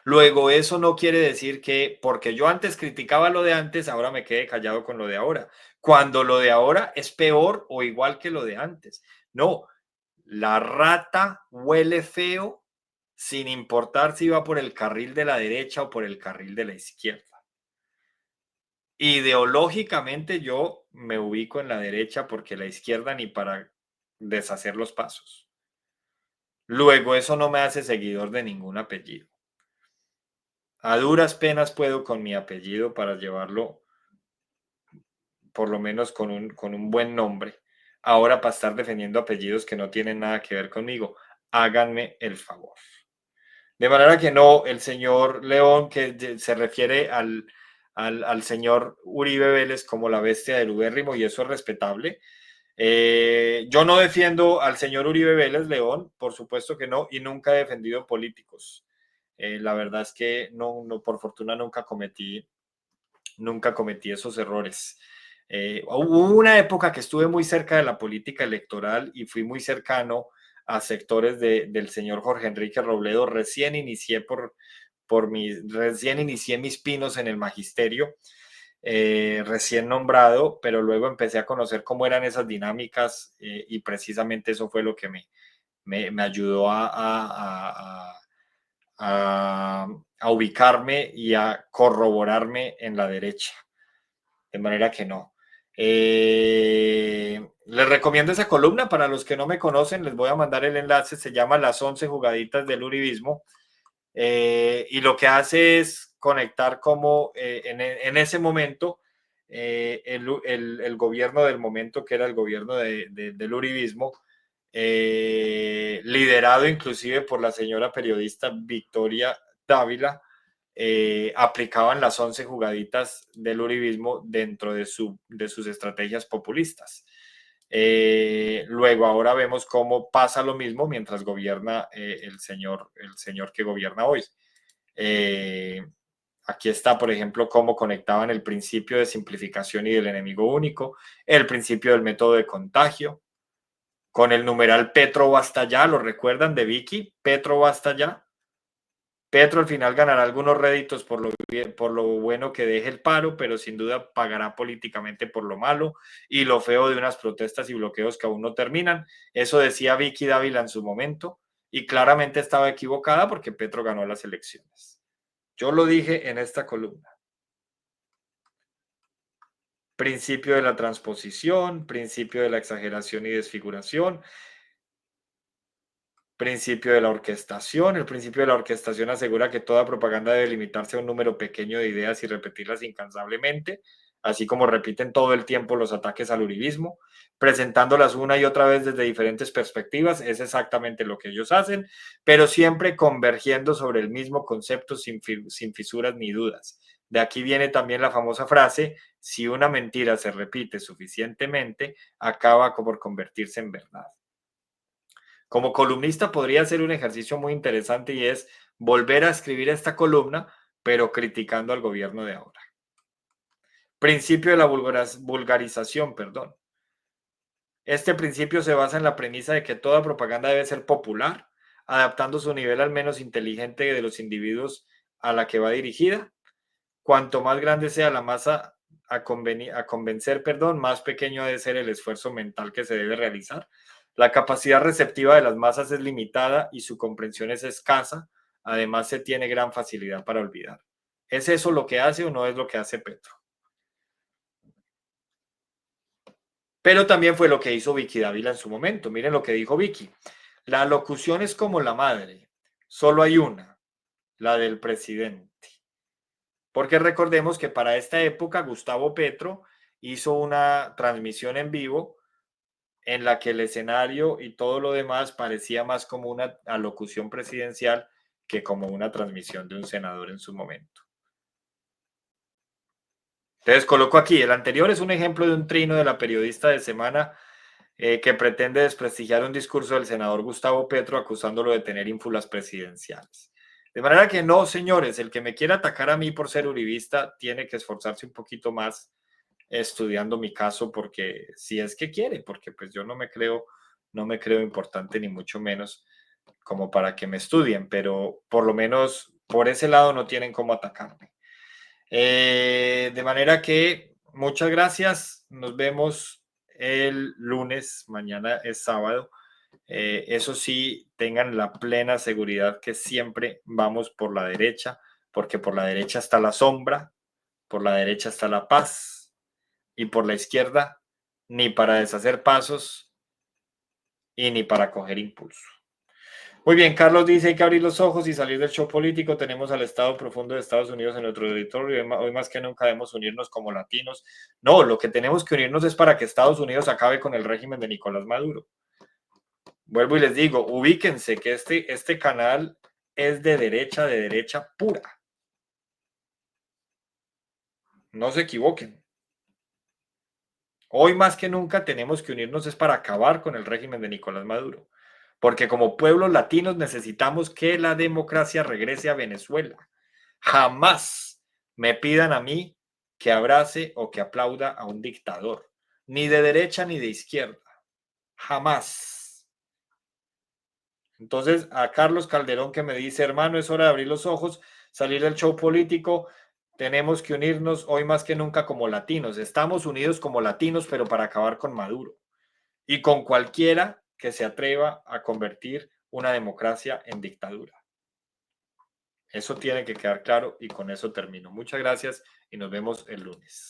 Luego, eso no quiere decir que porque yo antes criticaba lo de antes, ahora me quede callado con lo de ahora. Cuando lo de ahora es peor o igual que lo de antes. No, la rata huele feo sin importar si va por el carril de la derecha o por el carril de la izquierda. Ideológicamente yo me ubico en la derecha porque la izquierda ni para deshacer los pasos. Luego, eso no me hace seguidor de ningún apellido. A duras penas puedo con mi apellido para llevarlo por lo menos con un buen nombre. Ahora para estar defendiendo apellidos que no tienen nada que ver conmigo, háganme el favor. De manera que no, el señor León, que se refiere al señor Uribe Vélez como la bestia del ubérrimo, y eso es respetable. Yo no defiendo al señor Uribe Vélez, León, por supuesto que no, y nunca he defendido políticos. La verdad es que no, por fortuna nunca cometí esos errores. Hubo una época que estuve muy cerca de la política electoral y fui muy cercano a sectores del señor Jorge Enrique Robledo. Recién inicié recién inicié mis pinos en el magisterio, recién nombrado, pero luego empecé a conocer cómo eran esas dinámicas, y precisamente eso fue lo que me ayudó a ubicarme y a corroborarme en la derecha. De manera que no. Les recomiendo esa columna. Para los que no me conocen, les voy a mandar el enlace. Se llama Las 11 jugaditas del uribismo. Y lo que hace es conectar cómo en ese momento el gobierno del momento, que era el gobierno del uribismo, liderado inclusive por la señora periodista Victoria Dávila, aplicaban las 11 jugaditas del uribismo dentro de sus estrategias populistas. Luego ahora vemos cómo pasa lo mismo mientras gobierna el señor que gobierna hoy. Aquí está, por ejemplo, cómo conectaban el principio de simplificación y del enemigo único, el principio del método de contagio, con el numeral Petro basta ya, ¿lo recuerdan de Vicky? Petro basta ya. Petro al final ganará algunos réditos por lo bueno que deje el paro, pero sin duda pagará políticamente por lo malo y lo feo de unas protestas y bloqueos que aún no terminan. Eso decía Vicky Dávila en su momento y claramente estaba equivocada porque Petro ganó las elecciones. Yo lo dije en esta columna. Principio de la transposición, principio de la exageración y desfiguración, principio de la orquestación. El principio de la orquestación asegura que toda propaganda debe limitarse a un número pequeño de ideas y repetirlas incansablemente, así como repiten todo el tiempo los ataques al uribismo, presentándolas una y otra vez desde diferentes perspectivas. Es exactamente lo que ellos hacen, pero siempre convergiendo sobre el mismo concepto sin fisuras ni dudas. De aquí viene también la famosa frase: si una mentira se repite suficientemente, acaba por convertirse en verdad. Como columnista podría ser un ejercicio muy interesante y es volver a escribir esta columna, pero criticando al gobierno de ahora. Principio de la vulgarización, perdón. Este principio se basa en la premisa de que toda propaganda debe ser popular, adaptando su nivel al menos inteligente de los individuos a la que va dirigida. Cuanto más grande sea la masa a convencer, más pequeño debe ser el esfuerzo mental que se debe realizar. La capacidad receptiva de las masas es limitada y su comprensión es escasa. Además, se tiene gran facilidad para olvidar. ¿Es eso lo que hace o no es lo que hace Petro? Pero también fue lo que hizo Vicky Dávila en su momento. Miren lo que dijo Vicky. La locución es como la madre. Solo hay una, la del presidente. Porque recordemos que para esta época Gustavo Petro hizo una transmisión en vivo en la que el escenario y todo lo demás parecía más como una alocución presidencial que como una transmisión de un senador en su momento. Entonces coloco aquí, el anterior es un ejemplo de un trino de la periodista de Semana que pretende desprestigiar un discurso del senador Gustavo Petro acusándolo de tener ínfulas presidenciales. De manera que no, señores, el que me quiera atacar a mí por ser uribista tiene que esforzarse un poquito más estudiando mi caso, porque si es que quiere, porque pues yo no me creo importante ni mucho menos como para que me estudien, pero por lo menos por ese lado no tienen cómo atacarme. De manera que muchas gracias, nos vemos el lunes, mañana es sábado. Eso sí, tengan la plena seguridad que siempre vamos por la derecha, porque por la derecha está la sombra, por la derecha está la paz y por la izquierda ni para deshacer pasos y ni para coger impulso. Muy bien, Carlos dice: hay que abrir los ojos y salir del show político. Tenemos al Estado profundo de Estados Unidos en nuestro territorio. Hoy más que nunca debemos unirnos como latinos. No, lo que tenemos que unirnos es para que Estados Unidos acabe con el régimen de Nicolás Maduro. Vuelvo y les digo, ubíquense que este canal es de derecha pura. No se equivoquen. Hoy más que nunca tenemos que unirnos es para acabar con el régimen de Nicolás Maduro, porque como pueblos latinos necesitamos que la democracia regrese a Venezuela. Jamás me pidan a mí que abrace o que aplauda a un dictador, ni de derecha ni de izquierda. Jamás. Entonces, a Carlos Calderón que me dice, hermano, es hora de abrir los ojos, salir del show político, tenemos que unirnos hoy más que nunca como latinos. Estamos unidos como latinos, pero para acabar con Maduro y con cualquiera que se atreva a convertir una democracia en dictadura. Eso tiene que quedar claro y con eso termino. Muchas gracias y nos vemos el lunes.